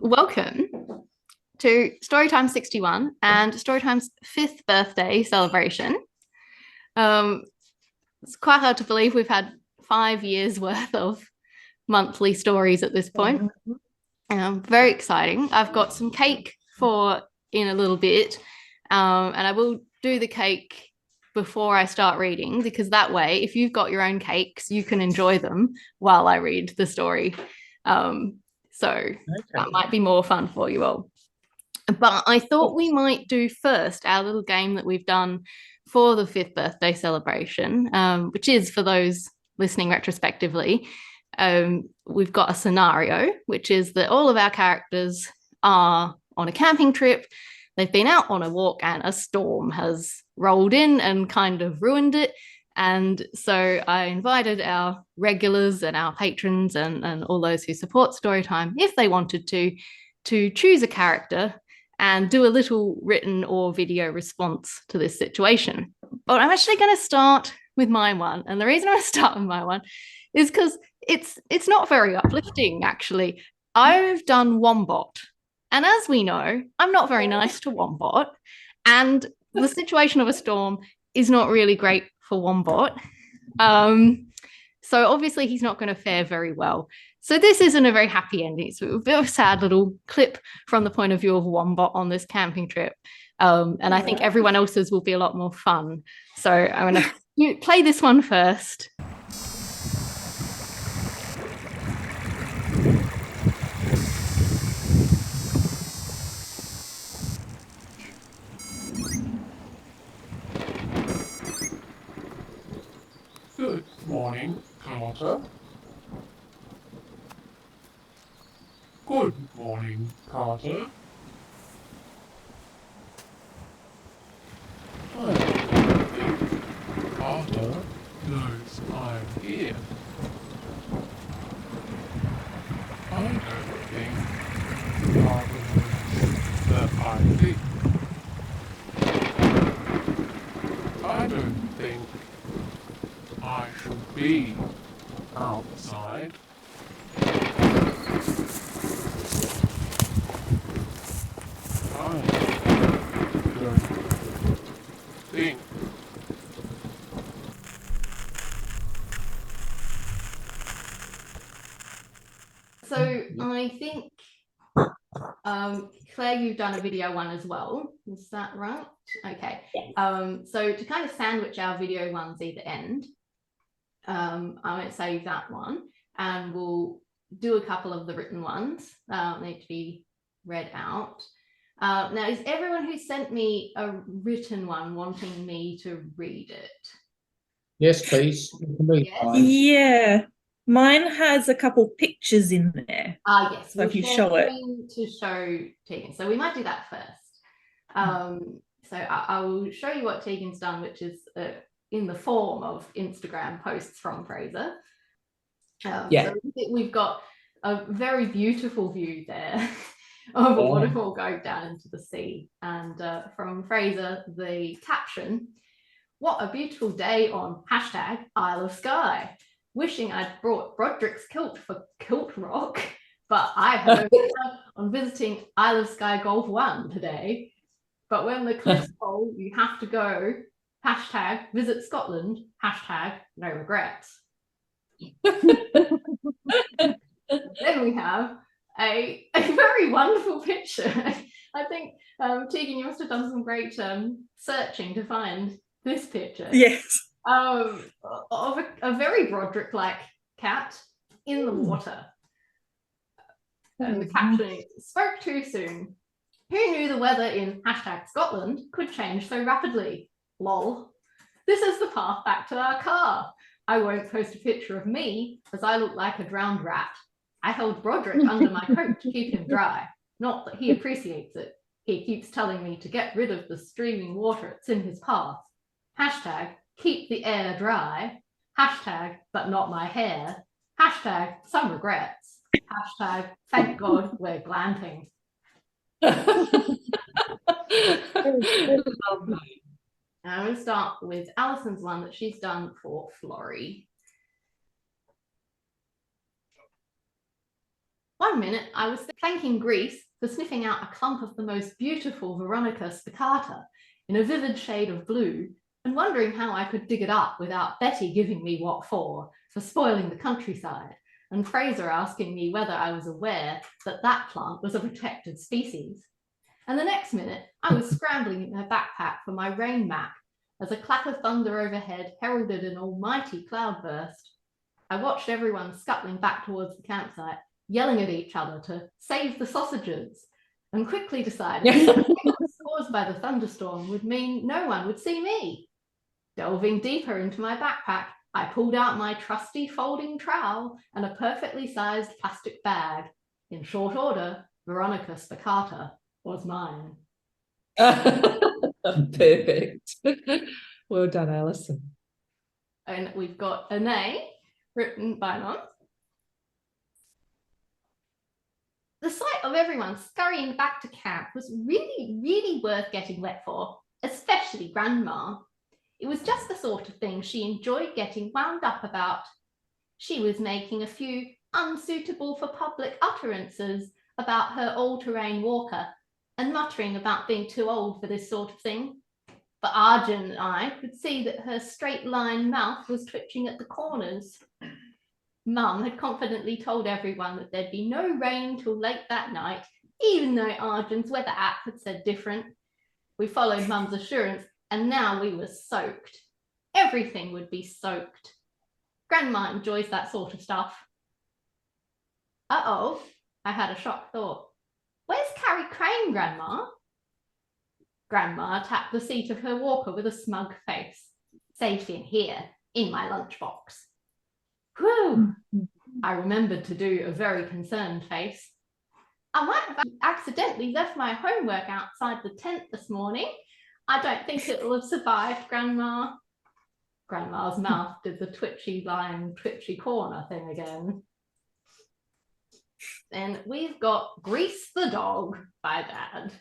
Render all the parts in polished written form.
Welcome to Storytime 61 and Storytime's 5th birthday celebration. It's quite hard to believe we've had 5 years worth of monthly stories at this point. Very exciting. I've got some cake for in a little bit, and I will do the cake before I start reading, because that way, if you've got your own cakes, you can enjoy them while I read the story. So that might be more fun for you all. But I thought we might do first our little game that we've done for the 5th birthday celebration, which is, for those listening retrospectively, we've got a scenario, which is that all of our characters are on a camping trip. They've been out on a walk and a storm has rolled in and kind of ruined it. And so I invited our regulars and our patrons and all those who support Storytime, if they wanted to choose a character and do a little written or video response to this situation. But I'm actually going to start with my one. And the reason I start with my one is because it's not very uplifting, actually. I've done Wombat. And as we know, I'm not very nice to Wombat. And the situation of a storm is not really great for Wombat. So obviously he's not going to fare very well. So this isn't a very happy ending. It's a bit of a sad little clip from the point of view of Wombat on this camping trip. And I think everyone else's will be a lot more fun. So I'm going to play this one first. Good morning, Carter. Good morning, Carter. I don't think Carter knows I'm here. I don't think Carter knows that I think. I don't think I should be outside. I don't think. So I think, Claire, you've done a video one as well. Is that right? Okay. So to kind of sandwich our video ones either end, I won't save that one, and we'll do a couple of the written ones need to be read out. Now, is everyone who sent me a written one wanting me to read it? Yes, please. Yes. Yeah, mine has a couple pictures in there. Yes. So if you show it. To show Tegan. So we might do that first. So I will show you what Tegan's done, which is in the form of Instagram posts from Fraser. So we've got a very beautiful view there of a waterfall going down into the sea. And from Fraser, the caption: "What a beautiful day on #Isle of Skye. Wishing I'd brought Broderick's kilt for Kilt Rock, but I have on visiting Isle of Skye Golf 1 today. But when the cliffs fall, you have to go. #visit Scotland. #no regrets." Then we have a very wonderful picture. I think, Tegan, you must have done some great searching to find this picture. Yes. Of a very Broderick-like cat in the water. And the caption is: "Spoke too soon. Who knew the weather in #Scotland could change so rapidly? Lol. This is the path back to our car. I won't post a picture of me, as I look like a drowned rat. I held Broderick under my coat to keep him dry. Not that he appreciates it. He keeps telling me to get rid of the streaming water that's in his path. Keep the air dry. But not my hair. Some regrets. Thank God we're glamping." Lovely. I'm going to start with Alison's one that she's done for Florrie. One minute I was thanking Greece for sniffing out a clump of the most beautiful Veronica spicata in a vivid shade of blue and wondering how I could dig it up without Betty giving me what for spoiling the countryside, and Fraser asking me whether I was aware that that plant was a protected species. And the next minute, I was scrambling in her backpack for my rain map as a clap of thunder overhead heralded an almighty cloudburst. I watched everyone scuttling back towards the campsite, yelling at each other to save the sausages, and quickly decided that what was caused by the thunderstorm would mean no one would see me. Delving deeper into my backpack, I pulled out my trusty folding trowel and a perfectly sized plastic bag. In short order, Veronica spicata was mine. Perfect. Well done, Alison. And we've got a name written by Mum. The sight of everyone scurrying back to camp was really, really worth getting wet for, especially Grandma. It was just the sort of thing she enjoyed getting wound up about. She was making a few unsuitable for public utterances about her all-terrain walker and muttering about being too old for this sort of thing. But Arjun and I could see that her straight-line mouth was twitching at the corners. Mum had confidently told everyone that there'd be no rain till late that night, even though Arjun's weather app had said different. We followed Mum's assurance, and now we were soaked. Everything would be soaked. Grandma enjoys that sort of stuff. Uh-oh, I had a shocked thought. Where's Carrie Crane, Grandma? Grandma tapped the seat of her walker with a smug face. Safe in here, in my lunchbox. Whew! I remembered to do a very concerned face. I might have accidentally left my homework outside the tent this morning. I don't think it will have survived, Grandma. Grandma's mouth did the twitchy line, twitchy corner thing again. Then we've got Grease the Dog by Dad.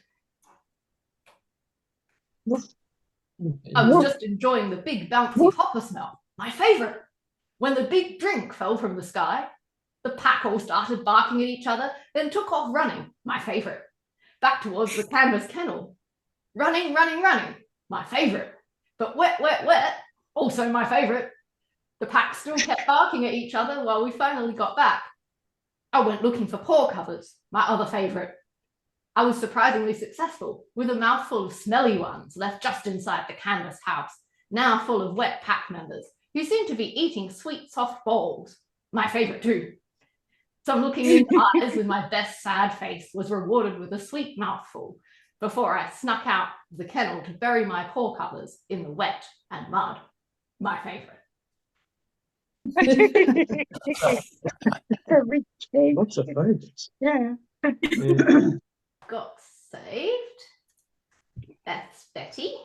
I was just enjoying the big bouncy hopper smell, my favourite. When the big drink fell from the sky, the pack all started barking at each other, then took off running, my favourite. Back towards the canvas kennel. Running, running, running, my favourite. But wet, wet, wet, also my favourite. The pack still kept barking at each other while we finally got back. I went looking for paw covers, my other favourite. I was surprisingly successful, with a mouthful of smelly ones left just inside the canvas house, now full of wet pack members, who seemed to be eating sweet, soft balls, my favourite too. Some looking into eyes with my best sad face was rewarded with a sweet mouthful before I snuck out of the kennel to bury my paw covers in the wet and mud, my favourite. Lots of favourites. Yeah. Got saved. That's Betty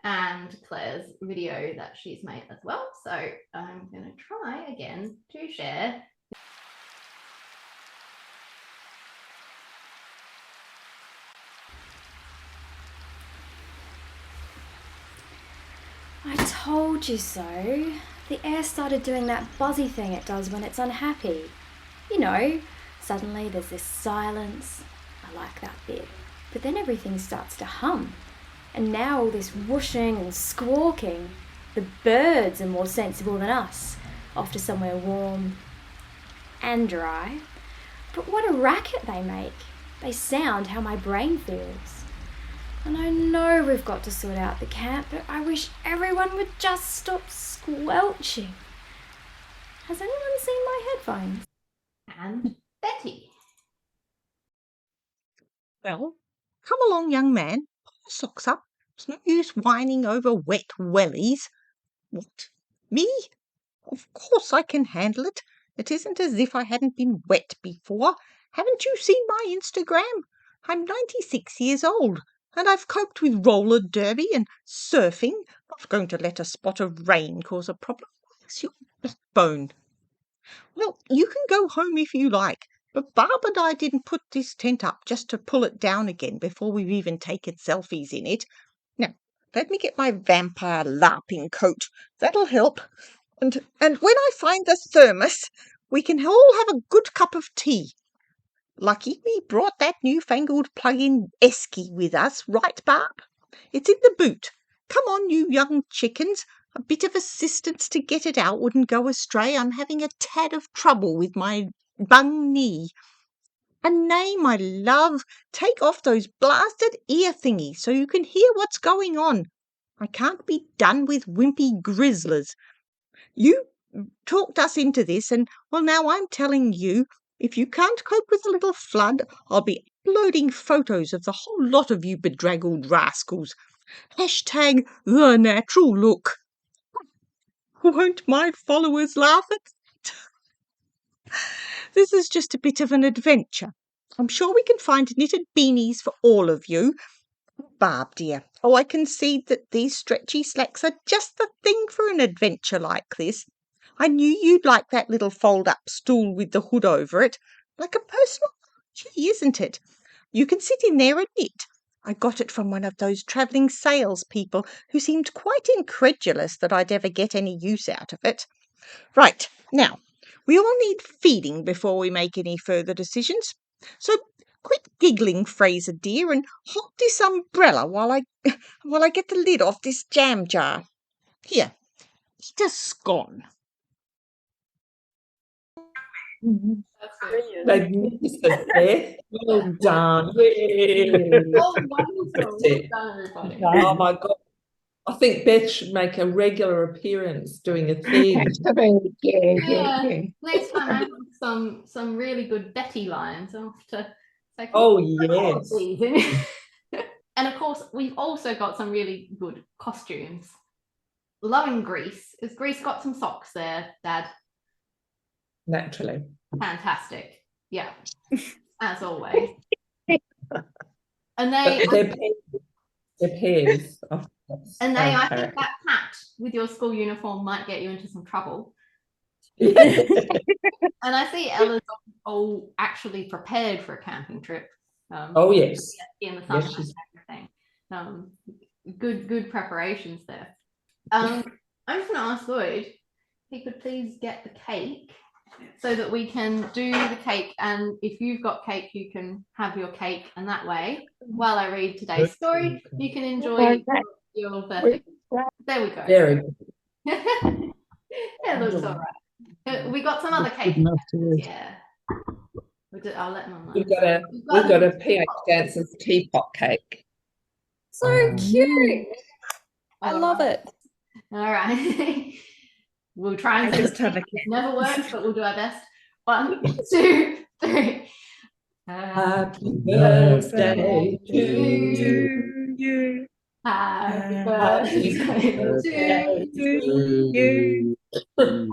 and Claire's video that she's made as well. So I'm going to try again to share. I told you so. The air started doing that buzzy thing it does when it's unhappy. You know, suddenly there's this silence. I like that bit. But then everything starts to hum. And now all this whooshing and squawking. The birds are more sensible than us, off to somewhere warm and dry. But what a racket they make. They sound how my brain feels. And I know we've got to sort out the camp, but I wish everyone would just stop squelching. Has anyone seen my headphones? And Betty. Well, come along, young man. Pull your socks up. It's no use whining over wet wellies. What? Me? Of course I can handle it. It isn't as if I hadn't been wet before. Haven't you seen my Instagram? I'm 96 years old, and I've coped with roller derby and surfing. Not going to let a spot of rain cause a problem. It's your backbone. Well, you can go home if you like, but Barb and I didn't put this tent up just to pull it down again before we've even taken selfies in it. Now, let me get my vampire larping coat. That'll help. And when I find the thermos, we can all have a good cup of tea. Lucky we brought that newfangled plug-in esky with us, right, Barb? It's in the boot. Come on, you young chickens. A bit of assistance to get it out wouldn't go astray. I'm having a tad of trouble with my bung knee. And nay, my love, take off those blasted ear thingies so you can hear what's going on. I can't be done with wimpy grizzlers. You talked us into this, and, well, now I'm telling you, if you can't cope with a little flood, I'll be uploading photos of the whole lot of you bedraggled rascals. Hashtag the natural look. Won't my followers laugh at that? This is just a bit of an adventure. I'm sure we can find knitted beanies for all of you. Barb, dear, I can see that these stretchy slacks are just the thing for an adventure like this. I knew you'd like that little fold-up stool with the hood over it, like a personal key, isn't it? You can sit in there and knit. I got it from one of those travelling salespeople who seemed quite incredulous that I'd ever get any use out of it. Right, now, we all need feeding before we make any further decisions. So quit giggling, Fraser dear, and hold this umbrella while I get the lid off this jam jar. Here, eat a scone. Magnificent there. Well done. Yay. Oh, wonderful. Well done, everybody. Oh my God. I think Beth should make a regular appearance doing a thing. Yeah. Next time I have some really good Betty lines. I'll have to say, Oh, yes. these in. And of course, we've also got some really good costumes. Loving Greece. Has Greece got some socks there, Dad? Naturally. Fantastic. Yeah, as always. And But they're pairs. And I think that hat with your school uniform might get you into some trouble. And I see Ella's all actually prepared for a camping trip. Oh, yes. In the summer Yes, and everything. Good preparations there. I'm just going to ask Lloyd if he could please get the cake so that we can do the cake. And if you've got cake, you can have your cake. And that way, while I read today's story, you can enjoy your birthday. There we go. Very good. It looks all right. We got some other cake. Yeah. I'll let Mum know. We've got a PH Dancer's teapot cake. So cute. I love it. All right. We'll try and Just have a it never works, but we'll do our best. 1, 2, 3. Happy birthday to you. Happy Happy birthday to you.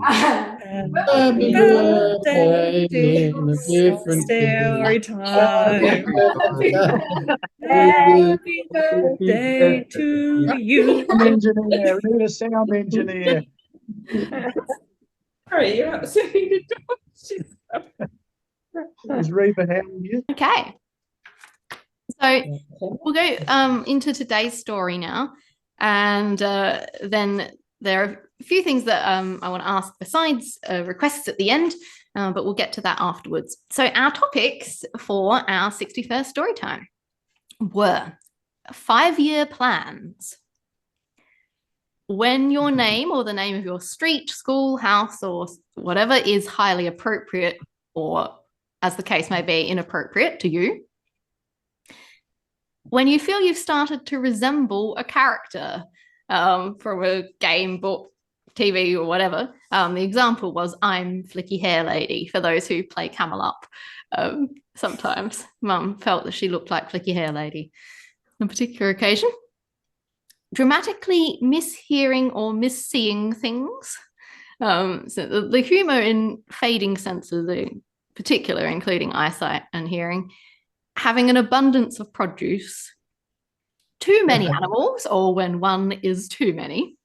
Happy birthday in a different Story time. Happy birthday to you. Sound engineer, we need a sound engineer. Sorry, you're absolutely Is Reba helping you? Okay. So we'll go into today's story now. And then there are a few things that I want to ask besides requests at the end, but we'll get to that afterwards. So our topics for our 61st story time were 5-year plans. When your name or the name of your street, school, house, or whatever is highly appropriate, or as the case may be, inappropriate to you. When you feel you've started to resemble a character from a game, book, TV, or whatever. The example was I'm Flicky Hair Lady, for those who play Camel Up. Sometimes Mum felt that she looked like Flicky Hair Lady on a particular occasion. Dramatically mishearing or misseeing things. So the humour in fading senses in particular, including eyesight and hearing. Having an abundance of produce. Too many animals, or when one is too many.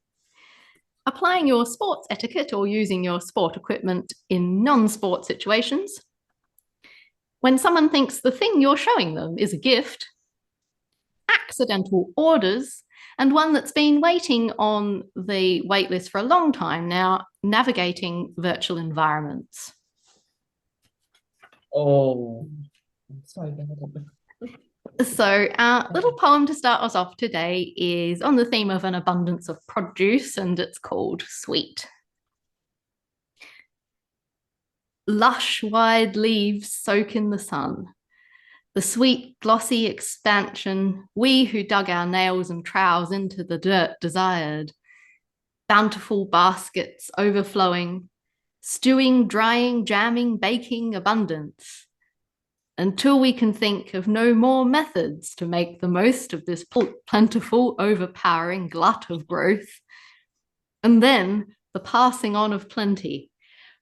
Applying your sports etiquette or using your sport equipment in non-sport situations. When someone thinks the thing you're showing them is a gift. Accidental orders. And one that's been waiting on the wait list for a long time now, navigating virtual environments. Oh, Sorry, go ahead. So our little poem to start us off today is on the theme of an abundance of produce, and it's called Sweet. Lush, wide leaves soak in the sun. The sweet, glossy expansion, we who dug our nails and trowels into the dirt desired. Bountiful baskets overflowing, stewing, drying, jamming, baking abundance, until we can think of no more methods to make the most of this plentiful, overpowering glut of growth. And then the passing on of plenty,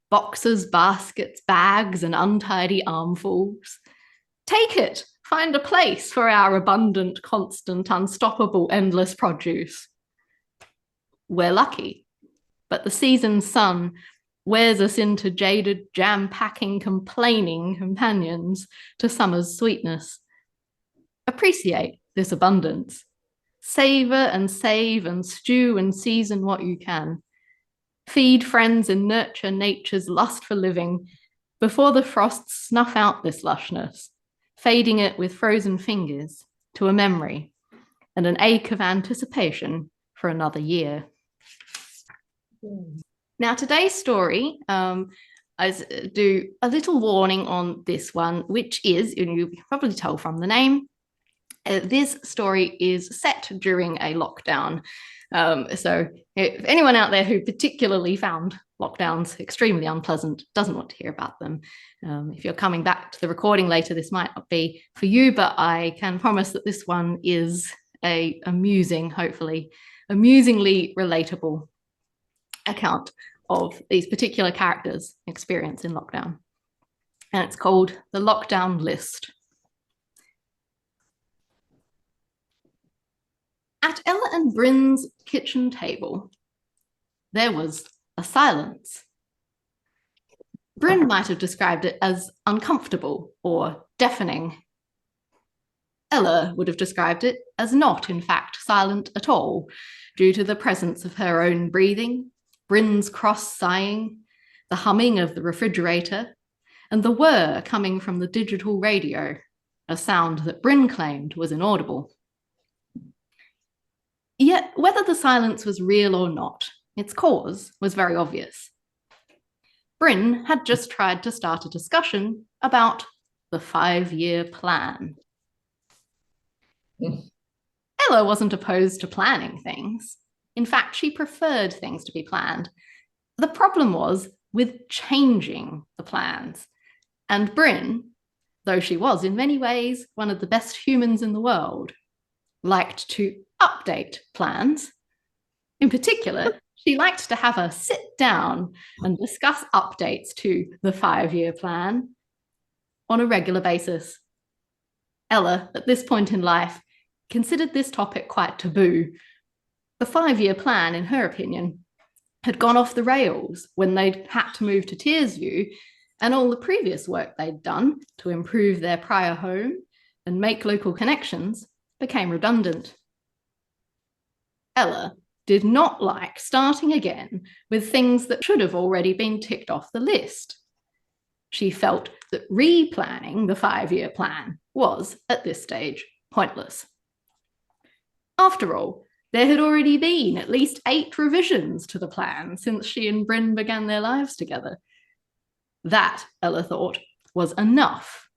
boxes, baskets, bags, and untidy armfuls. Take it, find a place for our abundant, constant, unstoppable, endless produce. We're lucky, but the season's sun wears us into jaded, jam-packing, complaining companions to summer's sweetness. Appreciate this abundance. Savor and save and stew and season what you can. Feed friends and nurture nature's lust for living before the frosts snuff out this lushness, fading it with frozen fingers to a memory and an ache of anticipation for another year. Now, today's story, I do a little warning on this one, which is, and you can probably tell from the name, this story is set during a lockdown. So if anyone out there who particularly found lockdowns extremely unpleasant, doesn't want to hear about them, if you're coming back to the recording later, this might not be for you, but I can promise that this one is a amusing, hopefully, amusingly relatable account of these particular characters' experience in lockdown. And it's called The Lockdown List. At Ella and Bryn's kitchen table, there was a silence. Bryn might have described it as uncomfortable or deafening. Ella would have described it as not, in fact, silent at all, due to the presence of her own breathing, Bryn's cross sighing, the humming of the refrigerator, and the whir coming from the digital radio, a sound that Bryn claimed was inaudible. Yet, whether the silence was real or not, its cause was very obvious. Bryn had just tried to start a discussion about the 5-year plan. Ella wasn't opposed to planning things. In fact, she preferred things to be planned. The problem was with changing the plans. And Bryn, though she was in many ways one of the best humans in the world, liked to update plans. In particular, she liked to have us sit down and discuss updates to the 5-year plan on a regular basis. Ella, at this point in life, considered this topic quite taboo. The 5-year plan, in her opinion, had gone off the rails when they'd had to move to Tiersview, and all the previous work they'd done to improve their prior home and make local connections became redundant. Ella did not like starting again with things that should have already been ticked off the list. She felt that replanning the 5-year plan was, at this stage, pointless. After all, there had already been at least 8 revisions to the plan since she and Bryn began their lives together. That, Ella thought, was enough.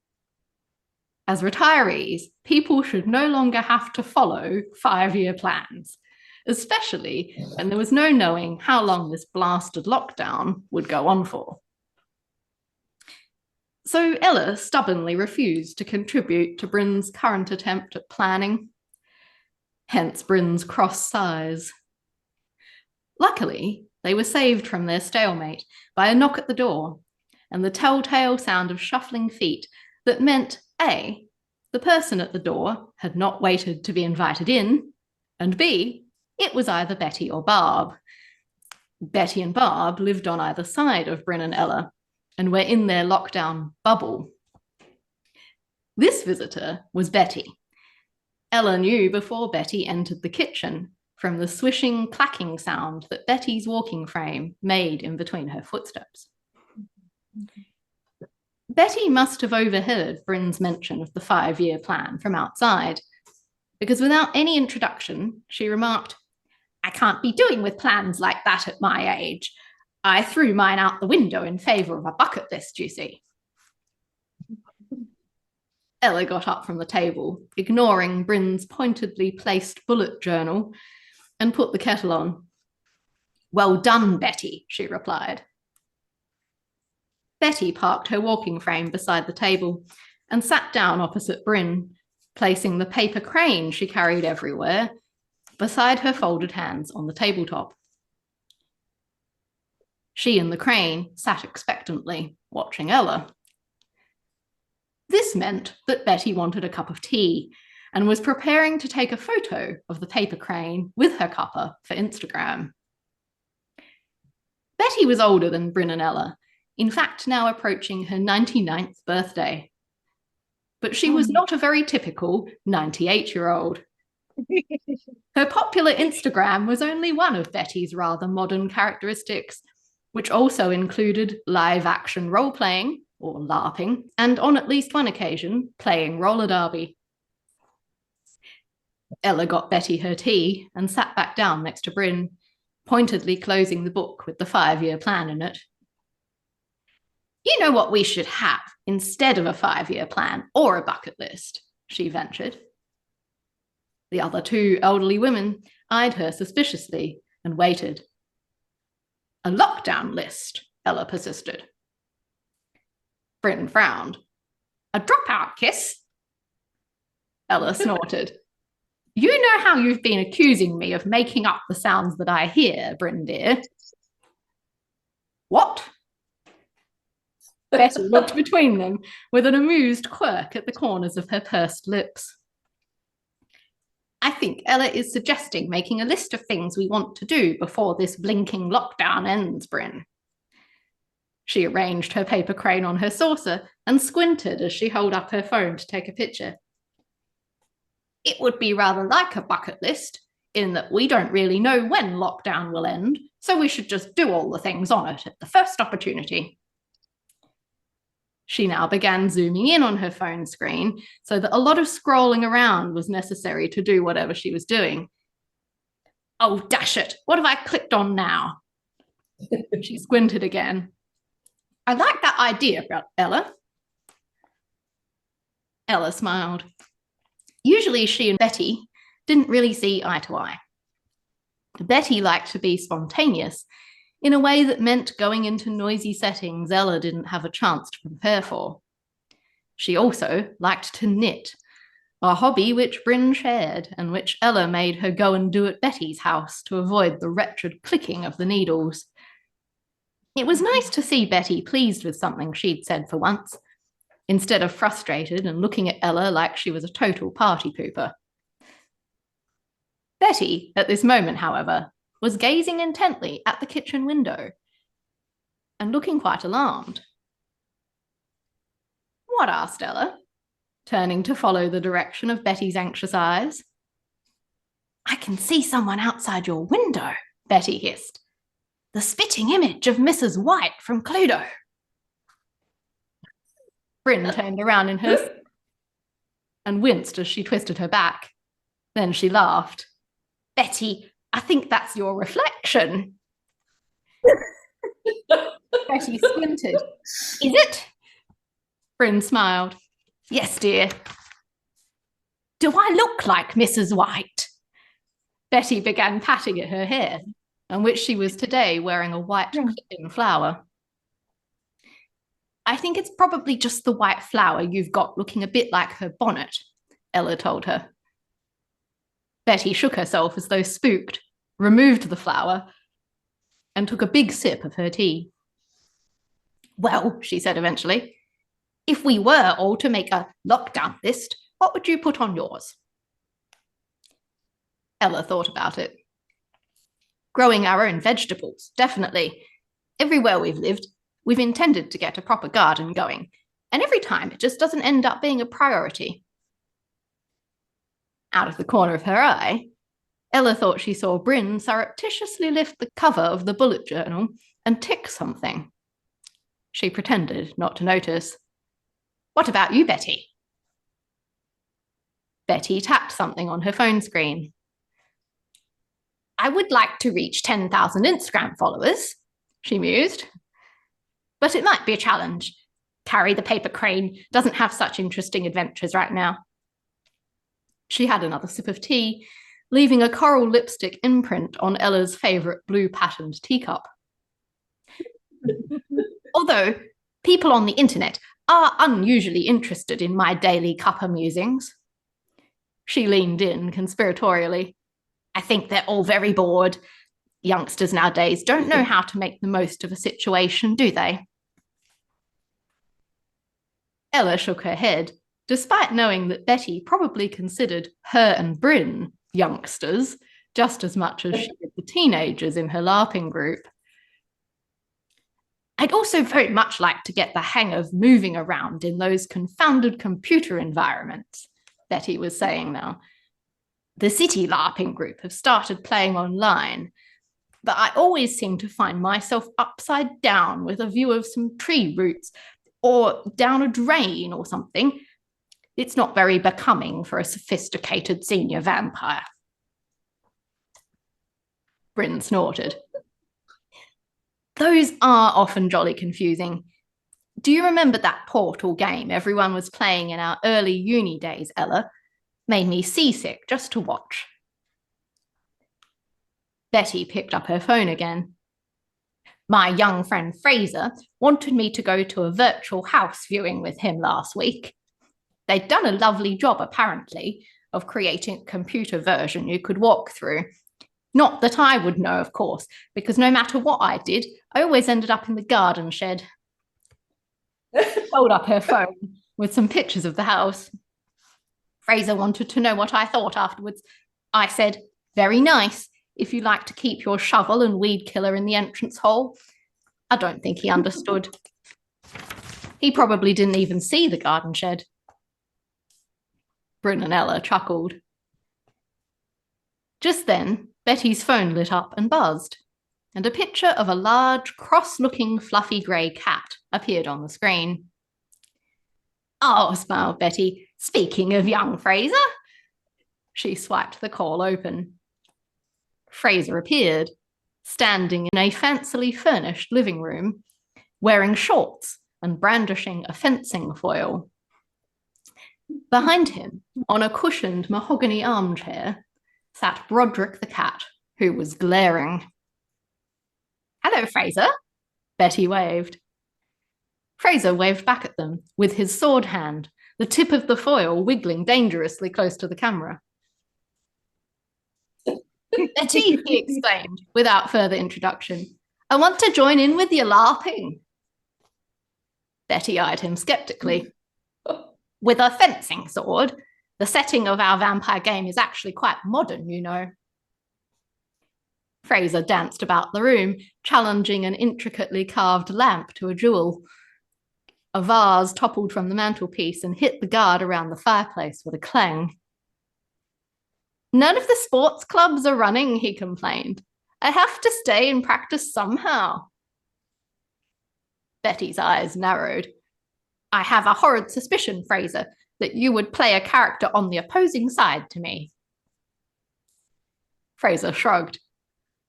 As retirees, people should no longer have to follow 5-year plans, especially when there was no knowing how long this blasted lockdown would go on for. So Ella stubbornly refused to contribute to Bryn's current attempt at planning, hence Bryn's cross sighs. Luckily, they were saved from their stalemate by a knock at the door and the telltale sound of shuffling feet that meant A, the person at the door had not waited to be invited in, and B, it was either Betty or Barb. Betty and Barb lived on either side of Bryn and Ella and were in their lockdown bubble. This visitor was Betty. Ella knew before Betty entered the kitchen from the swishing, clacking sound that Betty's walking frame made in between her footsteps. Betty must have overheard Bryn's mention of the 5-year plan from outside, because without any introduction, she remarked, "I can't be doing with plans like that at my age. I threw mine out the window in favour of a bucket list, you see." Ella got up from the table, ignoring Bryn's pointedly placed bullet journal, and put the kettle on. "Well done, Betty," she replied. Betty parked her walking frame beside the table and sat down opposite Bryn, placing the paper crane she carried everywhere beside her folded hands on the tabletop. She and the crane sat expectantly, watching Ella. This meant that Betty wanted a cup of tea and was preparing to take a photo of the paper crane with her cuppa for Instagram. Betty was older than Bryn and Ella, in fact now approaching her 99th birthday. But she was not a very typical 98-year-old. Her popular Instagram was only one of Betty's rather modern characteristics, which also included live-action role-playing, or LARPing, and on at least one occasion, playing roller derby. Ella got Betty her tea and sat back down next to Bryn, pointedly closing the book with the 5-year plan in it. "You know what we should have instead of a 5-year plan or a bucket list," she ventured. The other two elderly women eyed her suspiciously and waited. "A lockdown list," Ella persisted. Bryn frowned. "A dropout kiss?" Ella snorted. "You know how you've been accusing me of making up the sounds that I hear, Bryn dear." "What?" Betty looked between them with an amused quirk at the corners of her pursed lips. "I think Ella is suggesting making a list of things we want to do before this blinking lockdown ends, Bryn." She arranged her paper crane on her saucer and squinted as she held up her phone to take a picture. "It would be rather like a bucket list, in that we don't really know when lockdown will end, so we should just do all the things on it at the first opportunity." She now began zooming in on her phone screen so that a lot of scrolling around was necessary to do whatever she was doing. "Oh, dash it, what have I clicked on now?" She squinted again. "I like that idea, Ella." Ella smiled. Usually she and Betty didn't really see eye to eye. Betty liked to be spontaneous in a way that meant going into noisy settings Ella didn't have a chance to prepare for. She also liked to knit, a hobby which Bryn shared and which Ella made her go and do at Betty's house to avoid the wretched clicking of the needles. It was nice to see Betty pleased with something she'd said for once, instead of frustrated and looking at Ella like she was a total party pooper. Betty, at this moment, however, was gazing intently at the kitchen window and looking quite alarmed. "What?" asked Ella, turning to follow the direction of Betty's anxious eyes. "I can see someone outside your window," Betty hissed. "The spitting image of Mrs. White from Cluedo." Bryn turned around in her and winced as she twisted her back. Then she laughed. "Betty, I think that's your reflection." Betty squinted. "Is it?" Bryn smiled. "Yes, dear." "Do I look like Mrs. White?" Betty began patting at her hair, on which she was today wearing a white clip-in flower. "I think it's probably just the white flower you've got looking a bit like her bonnet," Ella told her. Betty shook herself as though spooked, removed the flower, and took a big sip of her tea. "Well," she said eventually, "if we were all to make a lockdown list, what would you put on yours?" Ella thought about it. "Growing our own vegetables, definitely. Everywhere we've lived, we've intended to get a proper garden going, and every time it just doesn't end up being a priority." Out of the corner of her eye, Ella thought she saw Bryn surreptitiously lift the cover of the bullet journal and tick something. She pretended not to notice. What about you, Betty? Betty tapped something on her phone screen. I would like to reach 10,000 Instagram followers, she mused. But it might be a challenge. Carrie the paper crane doesn't have such interesting adventures right now. She had another sip of tea, leaving a coral lipstick imprint on Ella's favourite blue patterned teacup. Although people on the internet are unusually interested in my daily cuppa musings. She leaned in conspiratorially. I think they're all very bored. Youngsters nowadays don't know how to make the most of a situation, do they? Ella shook her head, despite knowing that Betty probably considered her and Bryn youngsters just as much as she did the teenagers in her LARPing group. I'd also very much like to get the hang of moving around in those confounded computer environments, Betty was saying now. The city LARPing group have started playing online, but I always seem to find myself upside down with a view of some tree roots or down a drain or something. It's not very becoming for a sophisticated senior vampire. Bryn snorted. Those are often jolly confusing. Do you remember that Portal game everyone was playing in our early uni days, Ella? Made me seasick just to watch. Betty picked up her phone again. My young friend Fraser wanted me to go to a virtual house viewing with him last week. They'd done a lovely job, apparently, of creating a computer version you could walk through. Not that I would know, of course, because no matter what I did, I always ended up in the garden shed. Held up her phone with some pictures of the house. Fraser wanted to know what I thought afterwards. I said, very nice, if you like to keep your shovel and weed killer in the entrance hole. I don't think he understood. He probably didn't even see the garden shed. Bryn and Ella chuckled. Just then, Betty's phone lit up and buzzed, and a picture of a large, cross-looking, fluffy grey cat appeared on the screen. Oh, smiled Betty, speaking of young Fraser. She swiped the call open. Fraser appeared, standing in a fancily furnished living room, wearing shorts and brandishing a fencing foil. Behind him, on a cushioned mahogany armchair, sat Broderick the cat, who was glaring. Hello, Fraser, Betty waved. Fraser waved back at them with his sword hand, the tip of the foil wiggling dangerously close to the camera. Betty, he exclaimed, without further introduction, I want to join in with your LARPing. Betty eyed him skeptically. With a fencing sword, the setting of our vampire game is actually quite modern, you know. Fraser danced about the room, challenging an intricately carved lamp to a duel. A vase toppled from the mantelpiece and hit the guard around the fireplace with a clang. None of the sports clubs are running, he complained. I have to stay and practice somehow. Betty's eyes narrowed. I have a horrid suspicion, Fraser, that you would play a character on the opposing side to me. Fraser shrugged.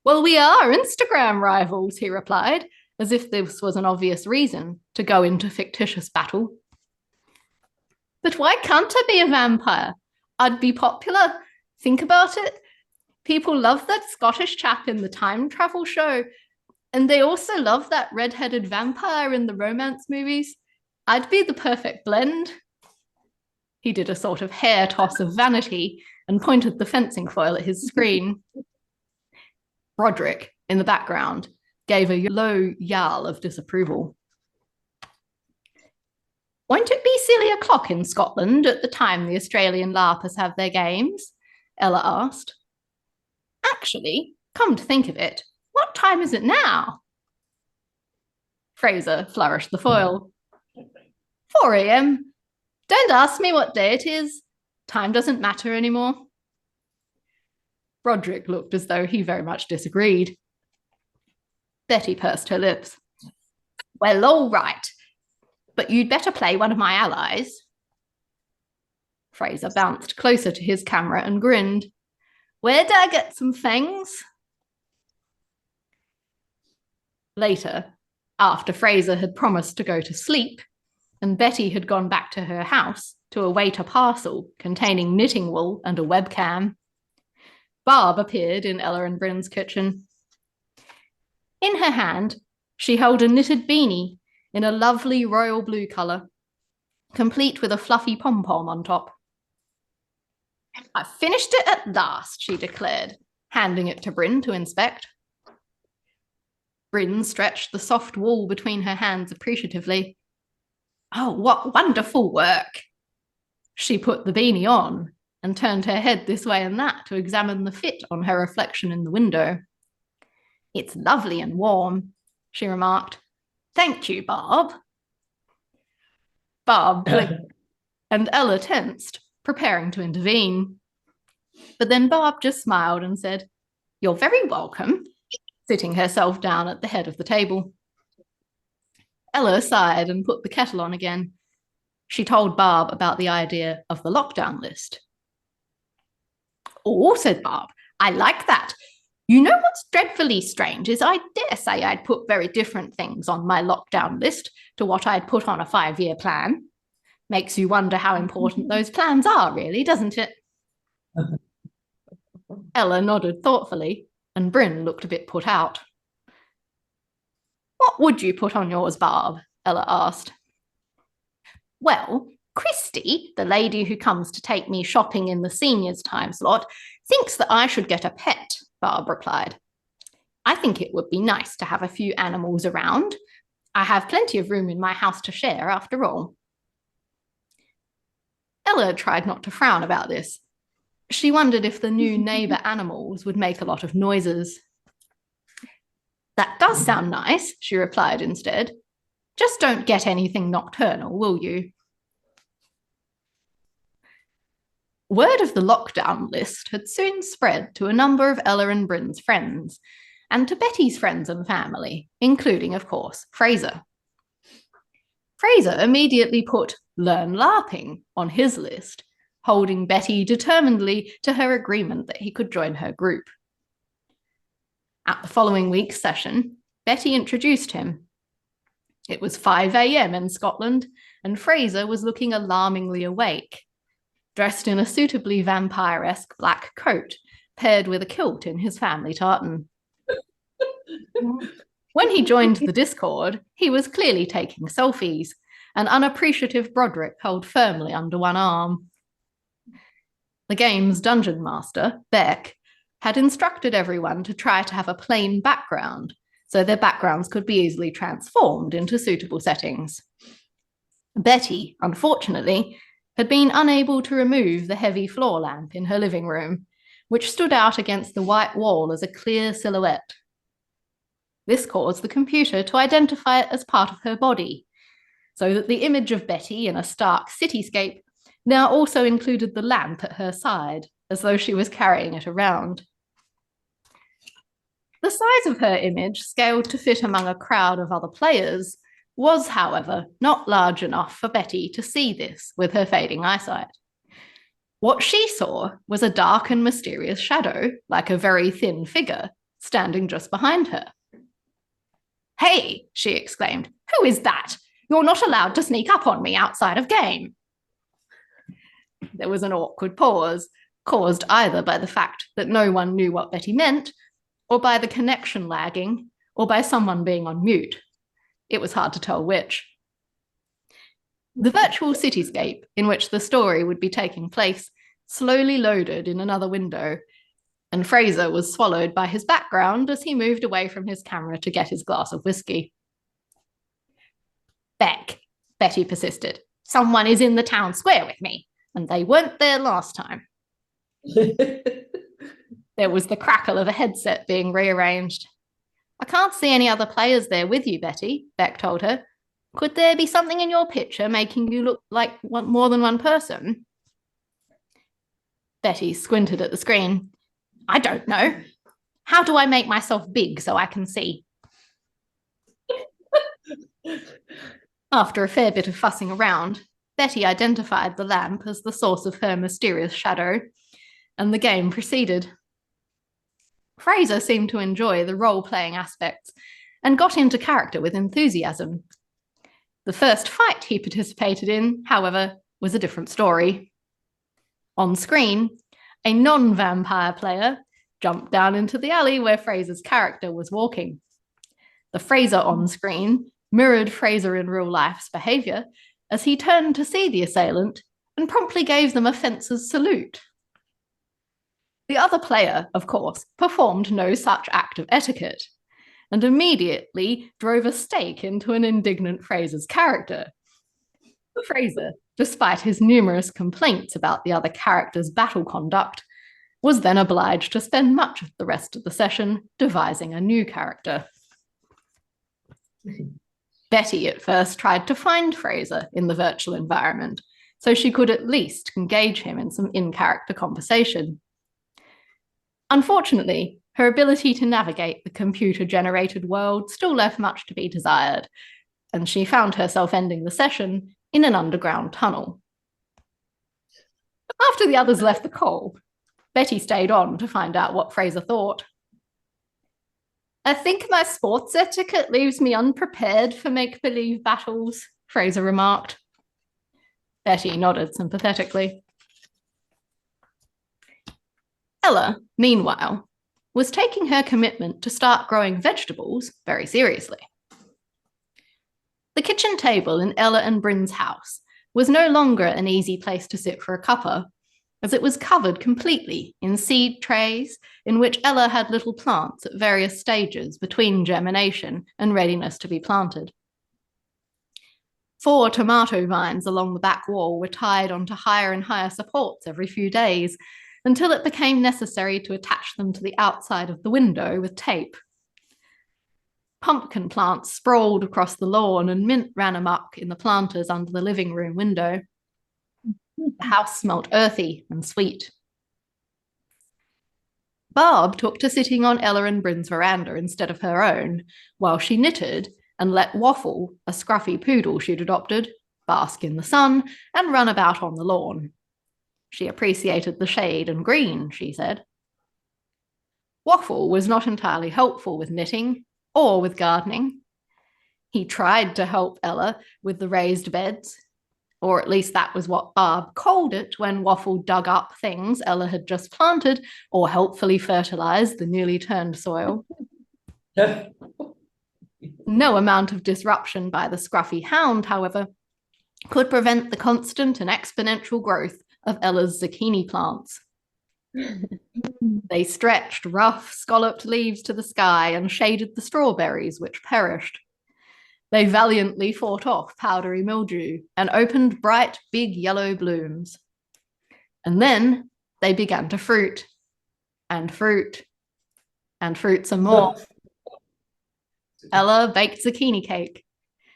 Well, we are Instagram rivals, he replied, as if this was an obvious reason to go into fictitious battle. But why can't I be a vampire? I'd be popular. Think about it. People love that Scottish chap in the time travel show, and they also love that red-headed vampire in the romance movies. I'd be the perfect blend. He did a sort of hair toss of vanity and pointed the fencing foil at his screen. Broderick, in the background, gave a low yowl of disapproval. Won't it be silly o'clock in Scotland at the time the Australian LARPers have their games? Ella asked. Actually, come to think of it, what time is it now? Fraser flourished the foil. 4 a.m. Don't ask me what day it is. Time doesn't matter anymore. Broderick looked as though he very much disagreed. Betty pursed her lips. Well, all right. but you'd better play one of my allies. Fraser bounced closer to his camera and grinned. Where did I get some fangs? Later, after Fraser had promised to go to sleep, and Betty had gone back to her house to await a parcel containing knitting wool and a webcam, Barb appeared in Ella and Bryn's kitchen. In her hand, she held a knitted beanie in a lovely royal blue colour, complete with a fluffy pom-pom on top. I finished it at last, she declared, handing it to Bryn to inspect. Bryn stretched the soft wool between her hands appreciatively. Oh, what wonderful work! She put the beanie on and turned her head this way and that to examine the fit on her reflection in the window. It's lovely and warm, she remarked. Thank you, Barb. Barb blinked, and Ella tensed, preparing to intervene. But then Barb just smiled and said, You're very welcome, sitting herself down at the head of the table. Ella sighed and put the kettle on again. She told Barb about the idea of the lockdown list. Oh, said Barb, I like that. You know what's dreadfully strange is I dare say I'd put very different things on my lockdown list to what I'd put on a 5-year plan. Makes you wonder how important those plans are, really, doesn't it? Ella nodded thoughtfully, and Bryn looked a bit put out. What would you put on yours, Barb? Ella asked. Well, Christy, the lady who comes to take me shopping in the seniors' time slot, thinks that I should get a pet, Barb replied. I think it would be nice to have a few animals around. I have plenty of room in my house to share, after all. Ella tried not to frown about this. She wondered if the new neighbour animals would make a lot of noises. That does sound nice, she replied instead. Just don't get anything nocturnal, will you? Word of the lockdown list had soon spread to a number of Ella and Bryn's friends, and to Betty's friends and family, including, of course, Fraser. Fraser immediately put Learn LARPing on his list, holding Betty determinedly to her agreement that he could join her group. At the following week's session, Betty introduced him. It was 5 a.m. in Scotland, and Fraser was looking alarmingly awake, dressed in a suitably vampire-esque black coat, paired with a kilt in his family tartan. When he joined the Discord, he was clearly taking selfies, an unappreciative Broderick held firmly under one arm. The game's dungeon master, Beck, had instructed everyone to try to have a plain background, so their backgrounds could be easily transformed into suitable settings. Betty, unfortunately, had been unable to remove the heavy floor lamp in her living room, which stood out against the white wall as a clear silhouette. This caused the computer to identify it as part of her body, so that the image of Betty in a stark cityscape now also included the lamp at her side, as though she was carrying it around. The size of her image, scaled to fit among a crowd of other players, was, however, not large enough for Betty to see this with her fading eyesight. What she saw was a dark and mysterious shadow, like a very thin figure, standing just behind her. Hey, she exclaimed, who is that? You're not allowed to sneak up on me outside of game. There was an awkward pause, caused either by the fact that no one knew what Betty meant, or by the connection lagging, or by someone being on mute. It was hard to tell which. The virtual cityscape in which the story would be taking place slowly loaded in another window, and Fraser was swallowed by his background as he moved away from his camera to get his glass of whiskey. Beck, Betty persisted. Someone is in the town square with me, and they weren't there last time. There was the crackle of a headset being rearranged. I can't see any other players there with you, Betty, Beck told her. Could there be something in your picture making you look like more than one person? Betty squinted at the screen. I don't know. How do I make myself big so I can see? After a fair bit of fussing around, Betty identified the lamp as the source of her mysterious shadow, and the game proceeded. Fraser seemed to enjoy the role-playing aspects and got into character with enthusiasm. The first fight he participated in, however, was a different story. On screen, a non-vampire player jumped down into the alley where Fraser's character was walking. The Fraser on screen mirrored Fraser in real life's behaviour as he turned to see the assailant and promptly gave them a fencer's salute. The other player, of course, performed no such act of etiquette and immediately drove a stake into an indignant Fraser's character. Fraser, despite his numerous complaints about the other character's battle conduct, was then obliged to spend much of the rest of the session devising a new character. Betty at first tried to find Fraser in the virtual environment so she could at least engage him in some in-character conversation. Unfortunately, her ability to navigate the computer-generated world still left much to be desired, and she found herself ending the session in an underground tunnel. After the others left the call, Betty stayed on to find out what Fraser thought. I think my sports etiquette leaves me unprepared for make-believe battles, Fraser remarked. Betty nodded sympathetically. Ella, meanwhile, was taking her commitment to start growing vegetables very seriously. The kitchen table in Ella and Bryn's house was no longer an easy place to sit for a cuppa, as it was covered completely in seed trays in which Ella had little plants at various stages between germination and readiness to be planted. 4 tomato vines along the back wall were tied onto higher and higher supports every few days until it became necessary to attach them to the outside of the window with tape. Pumpkin plants sprawled across the lawn and mint ran amok in the planters under the living room window. The house smelt earthy and sweet. Barb took to sitting on Ella and Bryn's veranda instead of her own, while she knitted and let Waffle, a scruffy poodle she'd adopted, bask in the sun and run about on the lawn. She appreciated the shade and green, she said. Waffle was not entirely helpful with knitting or with gardening. He tried to help Ella with the raised beds, or at least that was what Barb called it when Waffle dug up things Ella had just planted or helpfully fertilized the newly turned soil. No amount of disruption by the scruffy hound, however, could prevent the constant and exponential growth of Ella's zucchini plants. They stretched rough, scalloped leaves to the sky and shaded the strawberries, which perished. They valiantly fought off powdery mildew and opened bright, big yellow blooms. And then they began to fruit, and fruit, and fruit some more. Ella baked zucchini cake.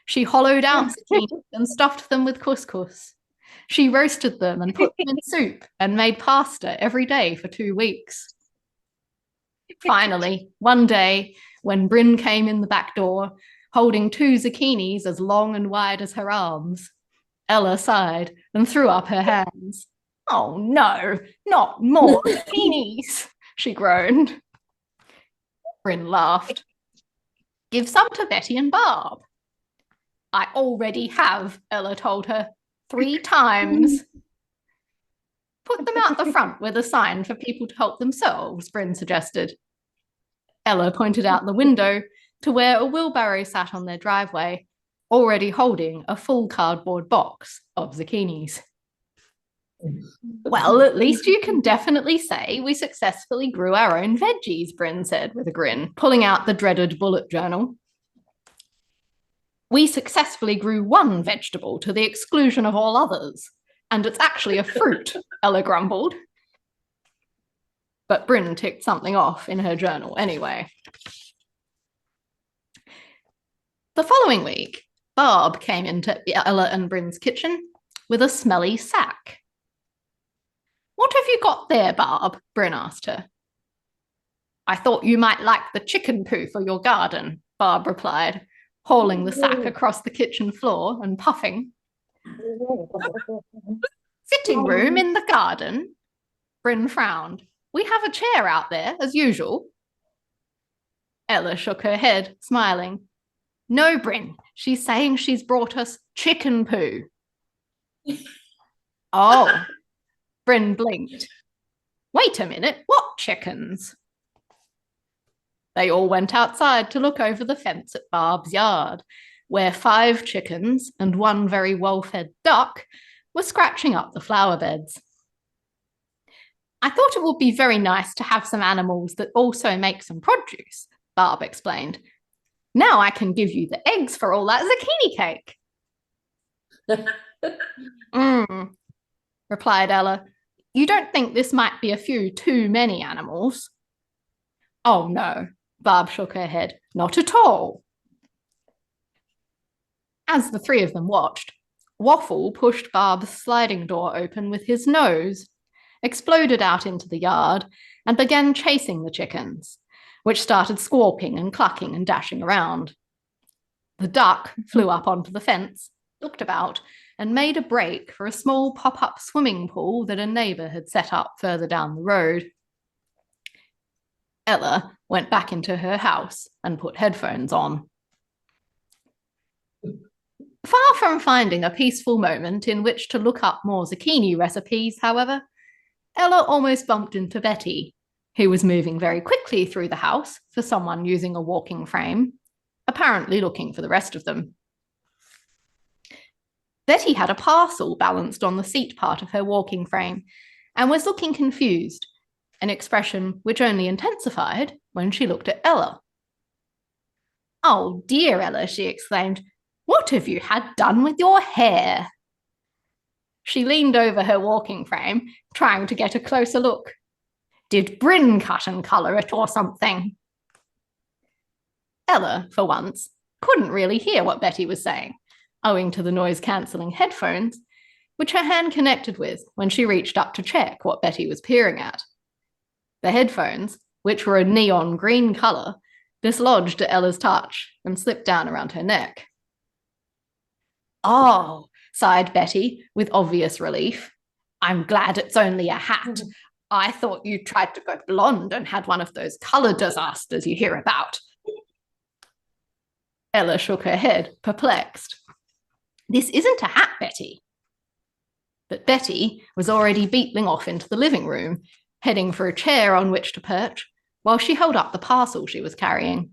She hollowed out zucchini and stuffed them with couscous. She roasted them and put them in soup and made pasta every day for 2 weeks. Finally, one day, when Bryn came in the back door, holding 2 zucchinis as long and wide as her arms, Ella sighed and threw up her hands. Oh no, not more zucchinis, she groaned. Bryn laughed. Give some to Betty and Barb. I already have, Ella told her, 3 times. Put them out the front with a sign for people to help themselves, Bryn suggested. Ella pointed out the window to where a wheelbarrow sat on their driveway, already holding a full cardboard box of zucchinis. Well, at least you can definitely say we successfully grew our own veggies, Bryn said with a grin, pulling out the dreaded bullet journal. We successfully grew one vegetable to the exclusion of all others, and it's actually a fruit, Ella grumbled. But Bryn ticked something off in her journal anyway. The following week, Barb came into Ella and Bryn's kitchen with a smelly sack. What have you got there, Barb? Bryn asked her. I thought you might like the chicken poo for your garden, Barb replied, hauling the sack across the kitchen floor and puffing. Sitting room in the garden? Bryn frowned. We have a chair out there, as usual. Ella shook her head, smiling. No, Bryn, she's saying she's brought us chicken poo. Oh, Bryn blinked. Wait a minute, what chickens? They all went outside to look over the fence at Barb's yard, where 5 chickens and 1 very well-fed duck were scratching up the flower beds. I thought it would be very nice to have some animals that also make some produce, Barb explained. Now I can give you the eggs for all that zucchini cake. Replied Ella. You don't think this might be a few too many animals? Oh, no, Barb shook her head. Not at all. As the 3 of them watched, Waffle pushed Barb's sliding door open with his nose, exploded out into the yard, and began chasing the chickens, which started squawking and clucking and dashing around. The duck flew up onto the fence, looked about, and made a break for a small pop-up swimming pool that a neighbour had set up further down the road. Ella went back into her house and put headphones on. Far from finding a peaceful moment in which to look up more zucchini recipes, however, Ella almost bumped into Betty, who was moving very quickly through the house for someone using a walking frame, apparently looking for the rest of them. Betty had a parcel balanced on the seat part of her walking frame and was looking confused, an expression which only intensified when she looked at Ella. Oh dear, Ella, she exclaimed. What have you had done with your hair? She leaned over her walking frame, trying to get a closer look. Did Bryn cut and colour it or something? Ella, for once, couldn't really hear what Betty was saying, owing to the noise-cancelling headphones, which her hand connected with when she reached up to check what Betty was peering at. The headphones, which were a neon green colour, dislodged at Ella's touch and slipped down around her neck. Oh, sighed Betty, with obvious relief. I'm glad it's only a hat. I thought you tried to go blonde and had one of those colour disasters you hear about. Ella shook her head, perplexed. This isn't a hat, Betty. But Betty was already beetling off into the living room, heading for a chair on which to perch, while she held up the parcel she was carrying.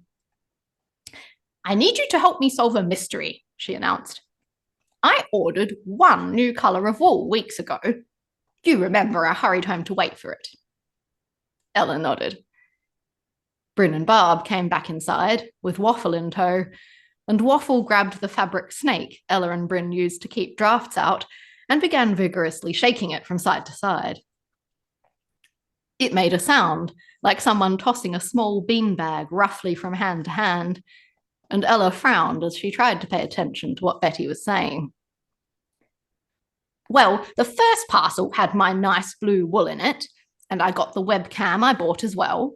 I need you to help me solve a mystery, she announced. I ordered 1 new colour of wool weeks ago. You remember I hurried home to wait for it. Ella nodded. Bryn and Barb came back inside, with Waffle in tow, and Waffle grabbed the fabric snake Ella and Bryn used to keep drafts out and began vigorously shaking it from side to side. It made a sound, like someone tossing a small beanbag roughly from hand to hand, and Ella frowned as she tried to pay attention to what Betty was saying. Well, the first parcel had my nice blue wool in it, and I got the webcam I bought as well,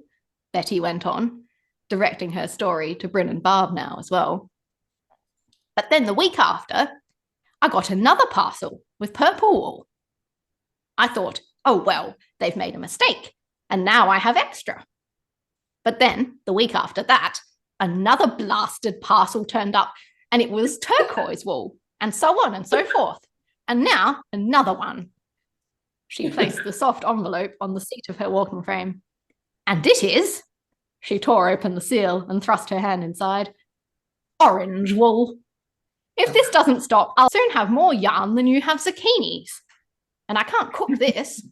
Betty went on, directing her story to Bryn and Barb now as well. But then the week after, I got another parcel with purple wool. I thought, oh, well, they've made a mistake, and now I have extra. But then, the week after that, another blasted parcel turned up, and it was turquoise wool, and so on and so forth. And now, another one. She placed the soft envelope on the seat of her walking frame. And it is, she tore open the seal and thrust her hand inside, orange wool. If this doesn't stop, I'll soon have more yarn than you have zucchinis. And I can't cook this.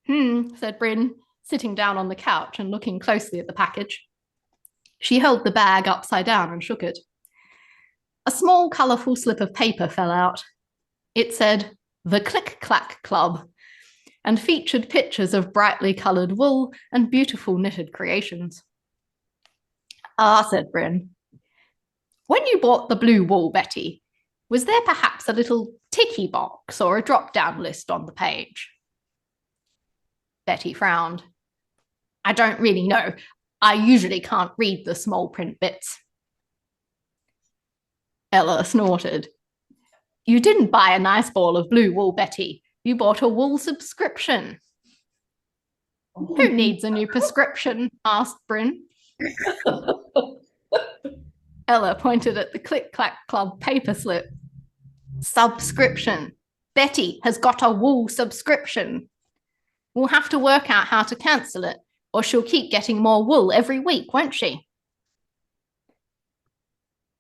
Said Bryn, sitting down on the couch and looking closely at the package. She held the bag upside down and shook it. A small, colourful slip of paper fell out. It said, The Click-Clack Club, and featured pictures of brightly coloured wool and beautiful knitted creations. Ah, said Bryn. When you bought the blue wool, Betty, was there perhaps a little ticky box or a drop-down list on the page? Betty frowned. I don't really know. I usually can't read the small print bits. Ella snorted. You didn't buy a nice ball of blue wool, Betty. You bought a wool subscription. Who needs a new prescription? Asked Bryn. Ella pointed at the Click Clack Club paper slip. Subscription. Betty has got a wool subscription. We'll have to work out how to cancel it, or she'll keep getting more wool every week, won't she?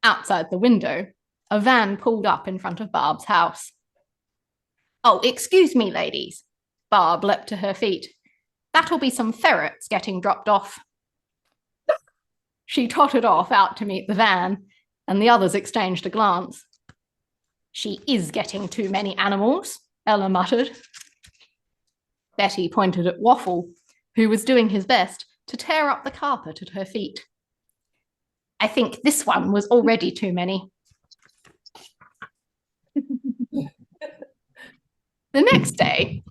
Outside the window, a van pulled up in front of Barb's house. Oh, excuse me, ladies. Barb leapt to her feet. That'll be some ferrets getting dropped off. She tottered off out to meet the van, and the others exchanged a glance. She is getting too many animals, Ella muttered. Betty pointed at Waffle, who was doing his best to tear up the carpet at her feet. I think this one was already too many. The next day,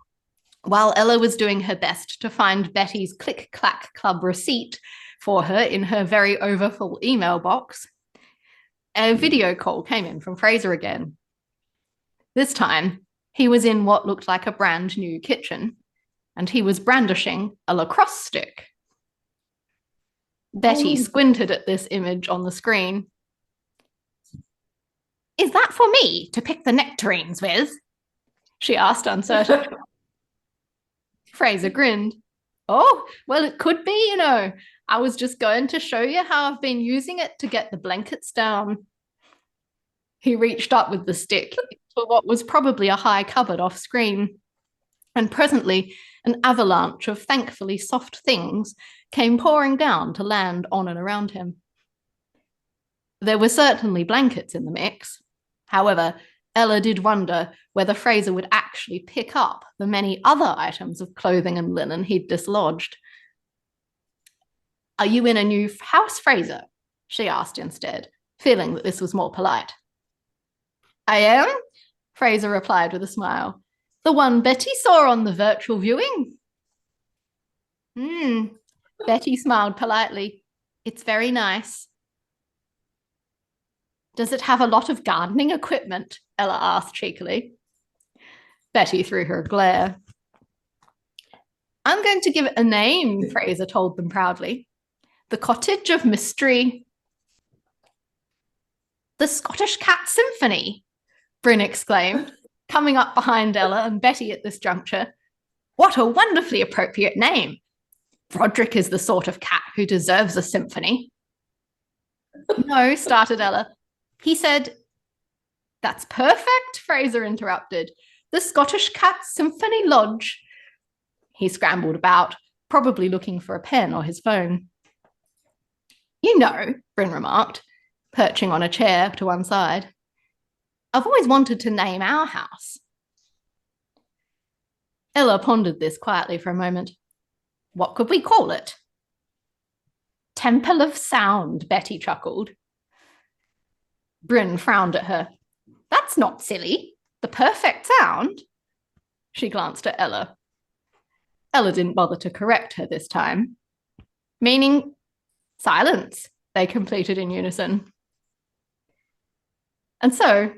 while Ella was doing her best to find Betty's Click Clack Club receipt for her in her very overfull email box, a video call came in from Fraser again. This time, he was in what looked like a brand new kitchen, and he was brandishing a lacrosse stick. Betty squinted at this image on the screen. Is that for me to pick the nectarines with? She asked, uncertain. Fraser grinned. Oh, well, it could be, you know. I was just going to show you how I've been using it to get the blankets down. He reached up with the stick to what was probably a high cupboard off screen, and presently an avalanche of thankfully soft things came pouring down to land on and around him. There were certainly blankets in the mix. However, Ella did wonder whether Fraser would actually pick up the many other items of clothing and linen he'd dislodged. Are you in a new house, Fraser? She asked instead, feeling that this was more polite. I am, Fraser replied with a smile. The one Betty saw on the virtual viewing. Betty smiled politely. It's very nice. Does it have a lot of gardening equipment? Ella asked cheekily. Betty threw her a glare. I'm going to give it a name, Fraser told them proudly. The Cottage of Mystery. The Scottish Cat Symphony, Bryn exclaimed, coming up behind Ella and Betty at this juncture. What a wonderfully appropriate name. Broderick is the sort of cat who deserves a symphony. No, started Ella. He said, that's perfect, Fraser interrupted. The Scottish Cat Symphony Lodge. He scrambled about, probably looking for a pen or his phone. You know, Bryn remarked, perching on a chair to one side. I've always wanted to name our house. Ella pondered this quietly for a moment. What could we call it? Temple of Sound, Betty chuckled. Bryn frowned at her. That's not silly. The perfect sound. She glanced at Ella. Ella didn't bother to correct her this time. Meaning silence, they completed in unison. And so,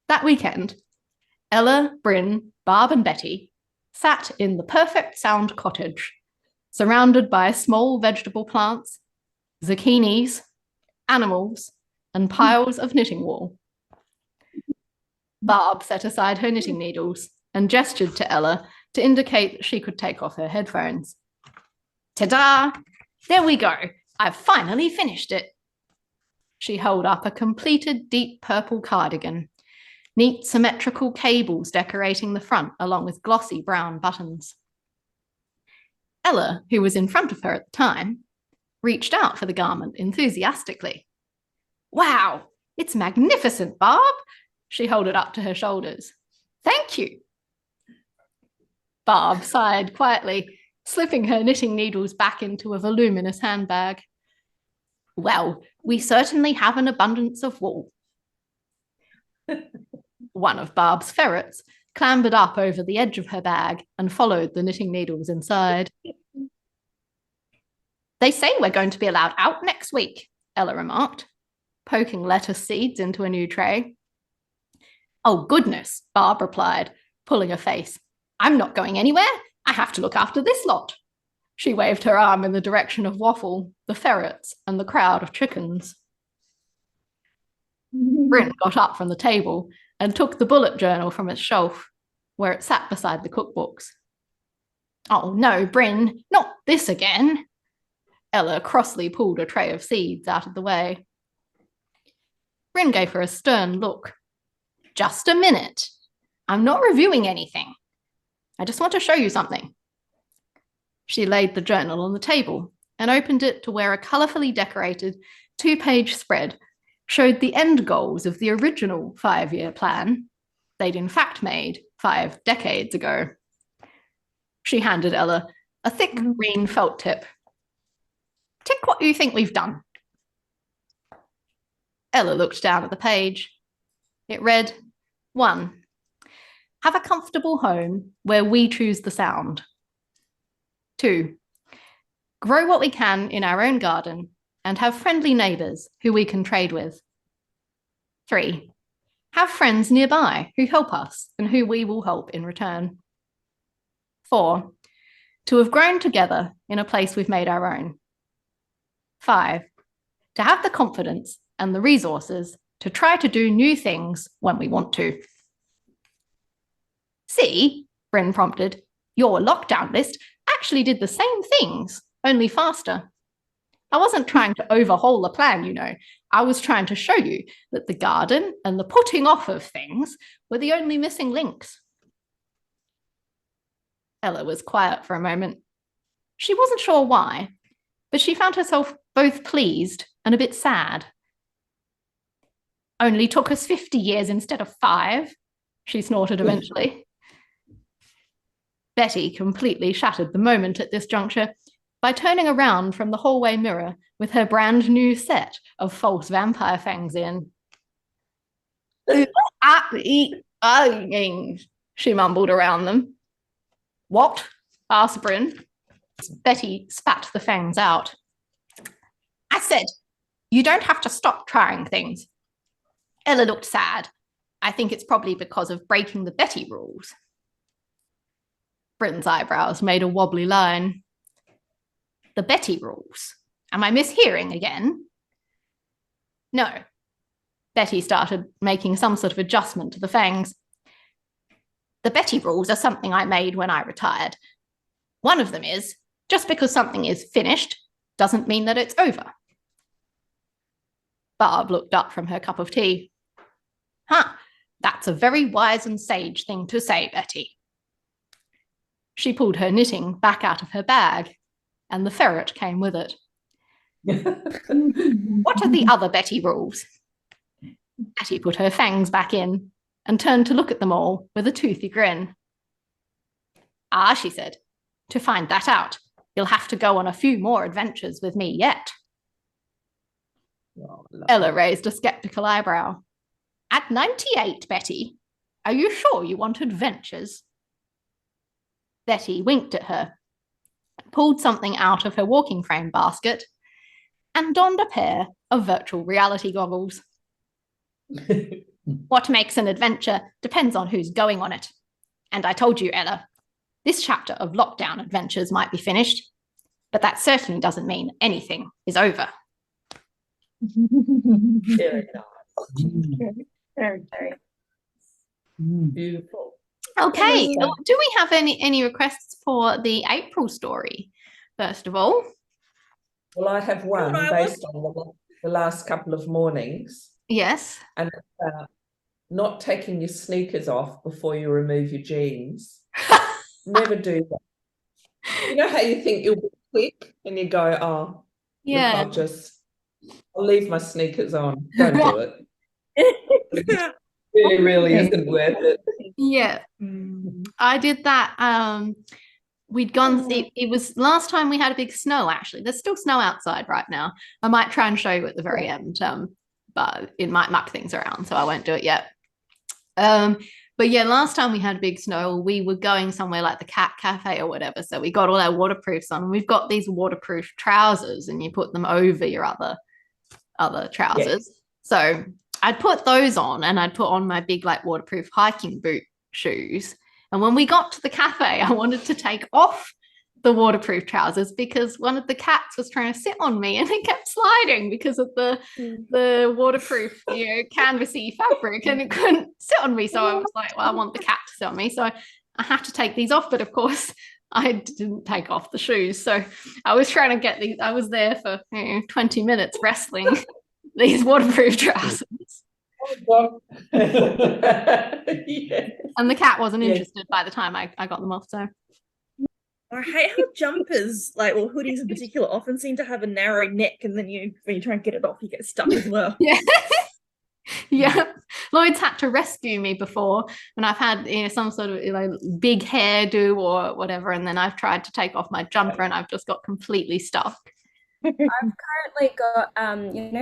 that weekend, Ella, Bryn, Barb and Betty sat in the Perfect Sound cottage, surrounded by small vegetable plants, zucchinis, animals, and piles of knitting wool. Barb set aside her knitting needles and gestured to Ella to indicate that she could take off her headphones. Ta-da! There we go. I've finally finished it. She held up a completed deep purple cardigan, neat symmetrical cables decorating the front along with glossy brown buttons. Ella, who was in front of her at the time, reached out for the garment enthusiastically. Wow, it's magnificent, Barb. She held it up to her shoulders. Thank you. Barb sighed quietly, slipping her knitting needles back into a voluminous handbag. Well, we certainly have an abundance of wool. One of Barb's ferrets clambered up over the edge of her bag and followed the knitting needles inside. They say we're going to be allowed out next week, Ella remarked. poking lettuce seeds into a new tray. Oh, goodness, Barb replied, pulling a face. I'm not going anywhere. I have to look after this lot. She waved her arm in the direction of Waffle, the ferrets, and the crowd of chickens. Bryn got up from the table and took the bullet journal from its shelf, where it sat beside the cookbooks. Oh no, Bryn, not this again. Ella crossly pulled a tray of seeds out of the way. Bryn gave her a stern look. Just a minute. I'm not reviewing anything. I just want to show you something. She laid the journal on the table and opened it to where a colourfully decorated 2-page spread showed the end goals of the original 5-year plan they'd in fact made 5 decades ago. She handed Ella a thick green felt tip. Tick what you think we've done. Ella looked down at the page. It read, 1. Have a comfortable home where we choose the sound. 2. Grow what we can in our own garden and have friendly neighbours who we can trade with. 3. Have friends nearby who help us and who we will help in return. 4. To have grown together in a place we've made our own. 5. To have the confidence and the resources to try to do new things when we want to. See, Bryn prompted, your lockdown list actually did the same things, only faster. I wasn't trying to overhaul the plan, you know. I was trying to show you that the garden and the putting off of things were the only missing links. Ella was quiet for a moment. She wasn't sure why, but she found herself both pleased and a bit sad. Only took us 50 years instead of 5, she snorted eventually. Betty completely shattered the moment at this juncture by turning around from the hallway mirror with her brand new set of false vampire fangs in. She mumbled around them. What? Asked Bryn. Betty spat the fangs out. I said, you don't have to stop trying things. Ella looked sad. I think it's probably because of breaking the Betty rules. Bryn's eyebrows made a wobbly line. The Betty rules. Am I mishearing again? No. Betty started making some sort of adjustment to the fangs. The Betty rules are something I made when I retired. One of them is, just because something is finished doesn't mean that it's over. Barb looked up from her cup of tea. That's a very wise and sage thing to say, Betty. She pulled her knitting back out of her bag, and the ferret came with it. What are the other Betty rules? Betty put her fangs back in and turned to look at them all with a toothy grin. Ah, she said, to find that out, you'll have to go on a few more adventures with me yet. Oh, Ella raised a skeptical eyebrow. At 98, Betty, are you sure you want adventures? Betty winked at her, pulled something out of her walking frame basket, and donned a pair of virtual reality goggles. What makes an adventure depends on who's going on it. And I told you, Ella, this chapter of lockdown adventures might be finished, but that certainly doesn't mean anything is over. Very nice. Very, very. Beautiful. Okay, Yeah. do we have any requests for the April story, first of all? Well, I have one I based on the last couple of mornings, Yes. and it's about not taking your sneakers off before you remove your jeans. Never do that. You know how you think you'll be quick and you go, oh, Yeah. look, I'll leave my sneakers on. Don't do it. It really isn't worth it. Yeah. I did that. We'd gone, it was last time we had a big snow, actually. There's still snow outside right now. I might try and show you at the very end, but it might muck things around, so I won't do it yet. But yeah, last time we had big snow, we were going somewhere like the Cat Cafe or whatever. So we got all our waterproofs on, and we've got these waterproof trousers, and you put them over your other trousers. So I'd put those on, and I'd put on my big like waterproof hiking boot shoes. And when we got to the cafe, I wanted to take off the waterproof trousers because one of the cats was trying to sit on me and it kept sliding because of the waterproof, canvasy fabric, and it couldn't sit on me. So I was like, well, I want the cat to sit on me. So I had to take these off. But of course, I didn't take off the shoes. So I was trying to get these. I was there for 20 minutes wrestling these waterproof trousers. Yeah. And the cat wasn't interested by the time I got them off. So I hate how jumpers, like, or hoodies in particular, often seem to have a narrow neck, and then when you try and get it off, you get stuck as well. yeah. Yeah, Lloyd's had to rescue me before when I've had some sort of big hairdo or whatever, and then I've tried to take off my jumper and I've just got completely stuck. I've currently got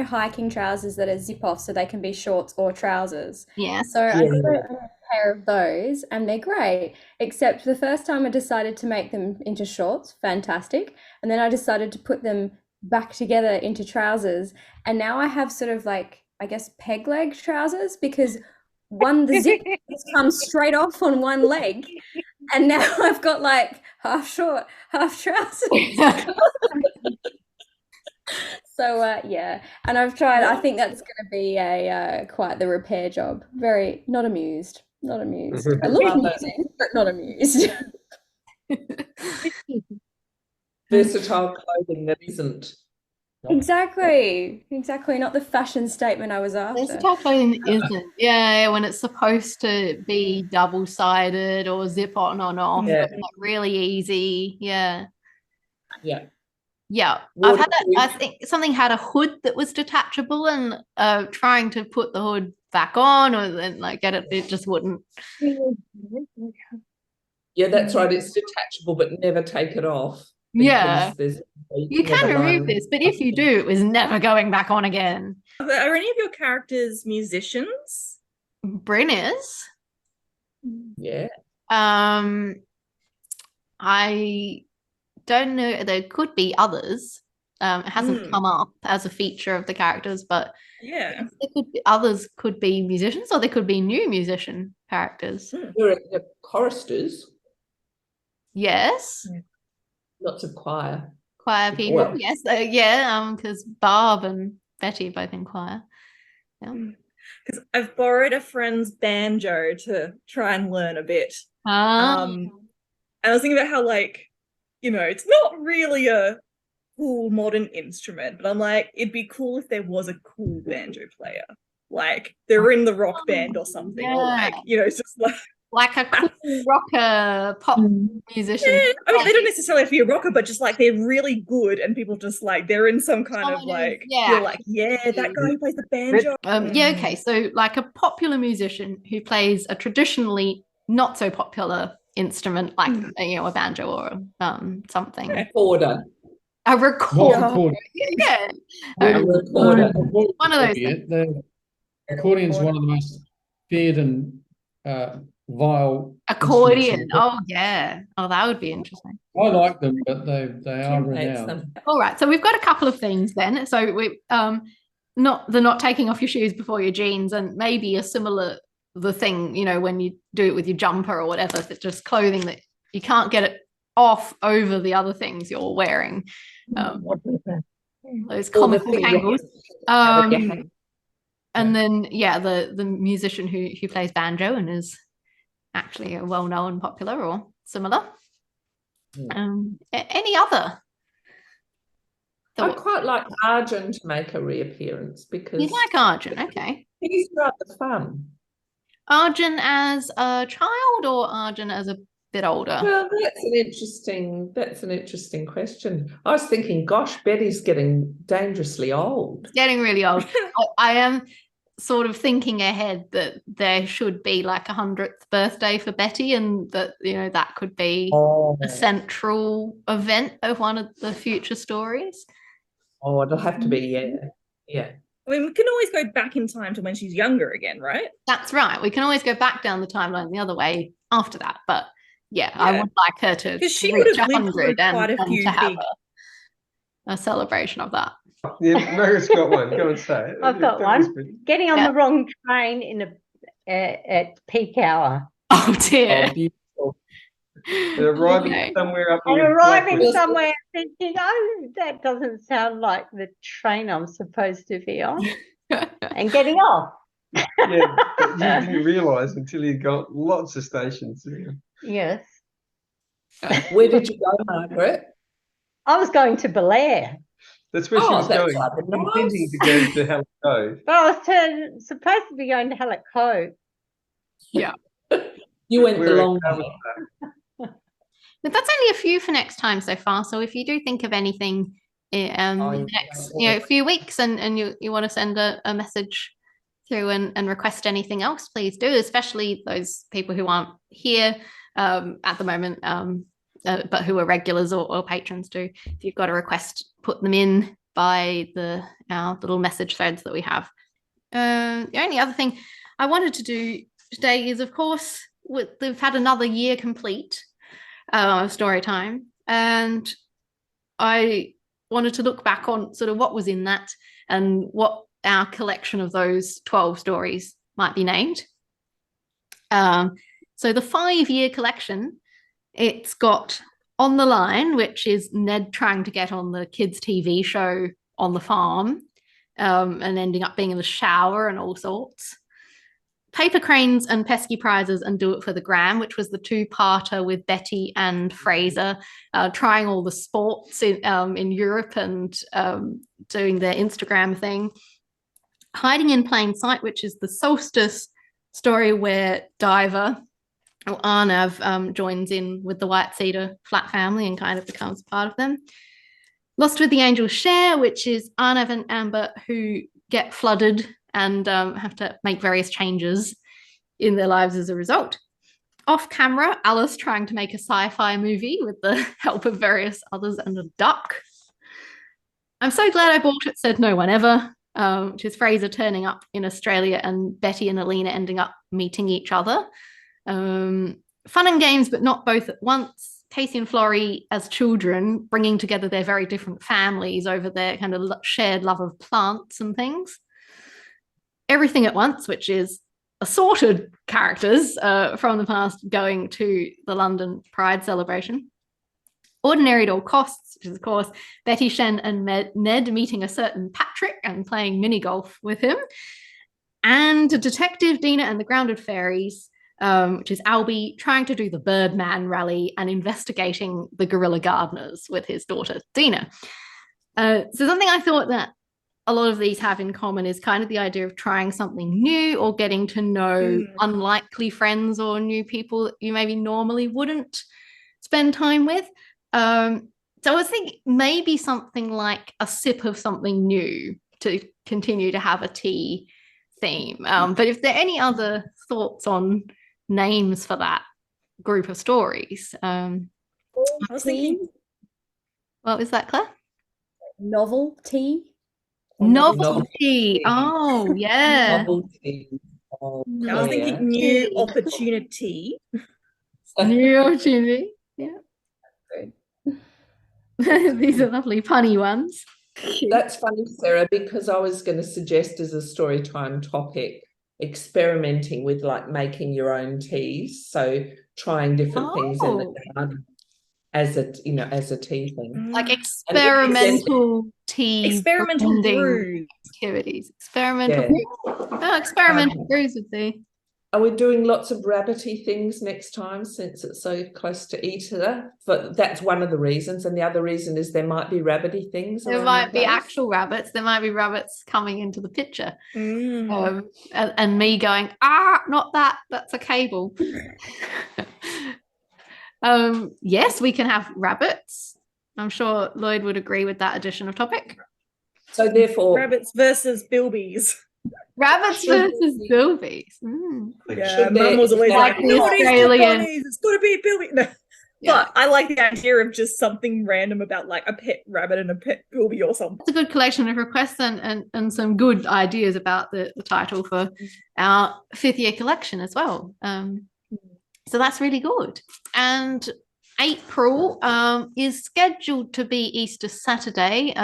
hiking trousers that are zip off so they can be shorts or trousers. Yeah. So I got a pair of those and they're great, except the first time I decided to make them into shorts, fantastic, and then I decided to put them back together into trousers, and now I have sort of like, I guess, peg leg trousers, because the zip comes straight off on one leg, and now I've got like half short, half trousers. So yeah, and I've tried. I think that's going to be a quite the repair job. Very not amused. Not amused. I look amusing, but not amused. Versatile clothing that isn't. Exactly. Not the fashion statement I was after. Versatile clothing isn't. Yeah, when it's supposed to be double-sided or zip on off, Yeah. but not really easy. Yeah. Yeah. Yeah, I've had that. I think something had a hood that was detachable, and trying to put the hood back on or then get it just wouldn't. Yeah, that's right. It's detachable, but never take it off. Yeah, you can remove this, but if you do, it was never going back on again. Are any of your characters musicians? Bryn is. Yeah. I don't know. There could be others. It hasn't come up as a feature of the characters, but yeah, others could be musicians, or they could be new musician characters. There are choristers. Yes. Lots of choir people. Well, yes. Because Barb and Betty both in choir. Yeah. Because I've borrowed a friend's banjo to try and learn a bit. Um, I was thinking about how it's not really a cool modern instrument, but I'm like, it'd be cool if there was a cool banjo player. Like they're in the rock band or something. Yeah. Or it's just like a cool rocker pop musician. Yeah, I mean, they don't necessarily have to be a rocker, but just they're really good, and people just they're in some kind of you're like, yeah, that guy who plays the banjo. Okay, so like a popular musician who plays a traditionally not so popular instrument, like a banjo or something. Recorder. A recorder. Recorder. Yeah. A recorder. One of those. The accordion's one of the most feared and vile accordion. Oh yeah. Oh, that would be interesting. I like them, but they are renowned. All right, so we've got a couple of things then. So we not taking off your shoes before your jeans, and maybe a similar the thing when you do it with your jumper or whatever. If it's just clothing that you can't get it off over the other things you're wearing. Those comical angles. And then the musician who plays banjo and is actually a well-known, popular or similar. Any other? I'd quite like Arjun to make a reappearance because you'd like Arjun, okay. He's rather fun. Arjun as a child or Arjun as a bit older? Well, that's an interesting question. I was thinking, gosh, Betty's getting dangerously old. Getting really old. I am sort of thinking ahead that there should be like 100th birthday for Betty, and that that could be a central event of one of the future stories. Oh, it'll have to be, yeah. I mean, we can always go back in time to when she's younger again, right? That's right. We can always go back down the timeline the other way after that. But I would like her to because she reach would have lived 100 quite a few to have big a celebration of that. Yeah, Margaret's got one. Go and say it. I've got Go on, one. Bryn. Getting on Yeah. the wrong train at peak hour Oh dear. Oh, beautiful. And arriving Okay. somewhere up and near arriving Blackwood. somewhere thinking, oh, that doesn't sound like the train I'm supposed to be on, and getting off. Yeah, but you didn't realise until you got lots of stations. Yes. Where did you go, Margaret? I was going to Belair, That's where she Oh, was that's going. rather Intending to nice. go to Helen Cove. but I was supposed to be going to Hallett Cove. You went the Where long that way. was But that's only a few for next time so far. So if you do think of anything in Oh, the next few weeks and you want to send a message through and request anything else, please do, especially those people who aren't here at the moment, but who are regulars or patrons too. If you've got a request, put them in by our little message threads that we have. The only other thing I wanted to do today is, of course, we've had another year complete of Storytime, and I wanted to look back on sort of what was in that and what our collection of those 12 stories might be named. So the 5-year collection, it's got On the Line, which is Ned trying to get on the kids' TV show on the farm and ending up being in the shower and all sorts. Paper Cranes and Pesky Prizes and Do It for the Gram, which was the 2-parter with Betty and Fraser trying all the sports in Europe and doing their Instagram thing. Hiding in Plain Sight, which is the solstice story where Diver or Arnav joins in with the White Cedar Flat family and kind of becomes part of them. Lost with the Angels Share, which is Arnav and Amber who get flooded and have to make various changes in their lives as a result. Off camera, Alice trying to make a sci-fi movie with the help of various others and a duck. I'm so glad I bought it, said no one ever, which is Fraser turning up in Australia and Betty and Alina ending up meeting each other. Fun and games, but not both at once. Casey and Florrie as children, bringing together their very different families over their kind of shared love of plants and things. Everything at Once, which is assorted characters from the past going to the London Pride celebration. Ordinary at All Costs, which is, of course, Betty, Shen, and Ned meeting a certain Patrick and playing mini golf with him. And Detective Dina and the Grounded Fairies, which is Albie trying to do the Birdman rally and investigating the guerrilla gardeners with his daughter, Dina. So something I thought that a lot of these have in common is kind of the idea of trying something new or getting to know unlikely friends or new people that you maybe normally wouldn't spend time with. So I was thinking maybe something like a sip of something new to continue to have a tea theme. But if there are any other thoughts on names for that group of stories. I was thinking, what was that, Claire? Novelty. Novelty. Oh, yeah. Novelty. Oh, I was Claire. thinking new opportunity. New opportunity. Yeah. These are lovely punny ones. That's funny, Sarah, because I was going to suggest as a story time topic experimenting with like making your own teas. So trying different things in the garden as a tea thing. Like experimental tea. Experimental brews. Activities. Experimental brews would be. Are we doing lots of rabbity things next time since it's so close to Easter? But that's one of the reasons. And the other reason is there might be rabbity things. There might be actual rabbits. There might be rabbits coming into the picture. And me going, not that. That's a cable. Yes, we can have rabbits. I'm sure Lloyd would agree with that addition of topic. So therefore... Rabbits versus bilbies. Rabbits versus bilbies. Yeah, Mum was always like, the Australian. It's got to be a bilby. No. Yeah. But I like the idea of just something random about like a pet rabbit and a pet bilby or something. It's a good collection of requests and some good ideas about the title for our 5th year collection as well. So that's really good. And April is scheduled to be Easter Saturday.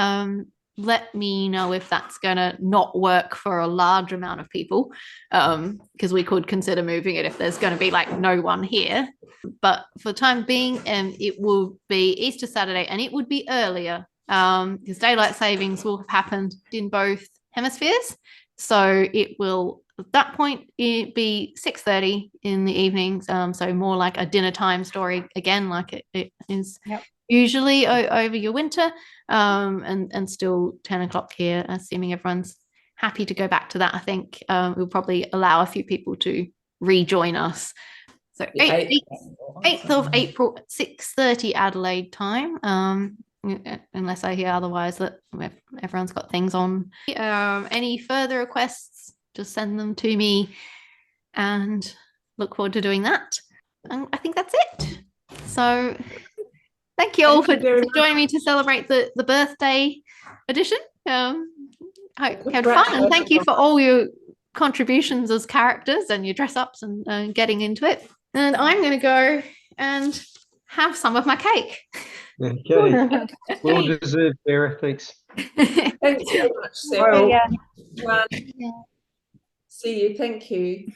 let me know if that's going to not work for a large amount of people, because we could consider moving it if there's going to be like no one here. But for the time being, it will be Easter Saturday, and it would be earlier because daylight savings will have happened in both hemispheres. So it will, at that point, it be 6:30 in the evenings. So more like a dinner time story again, like it is usually over your winter, and still 10 o'clock here, assuming everyone's happy to go back to that. I think we'll probably allow a few people to rejoin us. So 8th of April at 6:30 Adelaide time, unless I hear otherwise that everyone's got things on. Any further requests, just send them to me, and look forward to doing that. And I think that's it. So thank you all for joining me to celebrate the birthday edition. I hope you had fun, and thank you for all your contributions as characters and your dress ups and getting into it. And I'm going to go and have some of my cake. Okay. Well deserved, Sarah. Thanks. Thanks very much, Sarah. Yeah. See you. Thank you.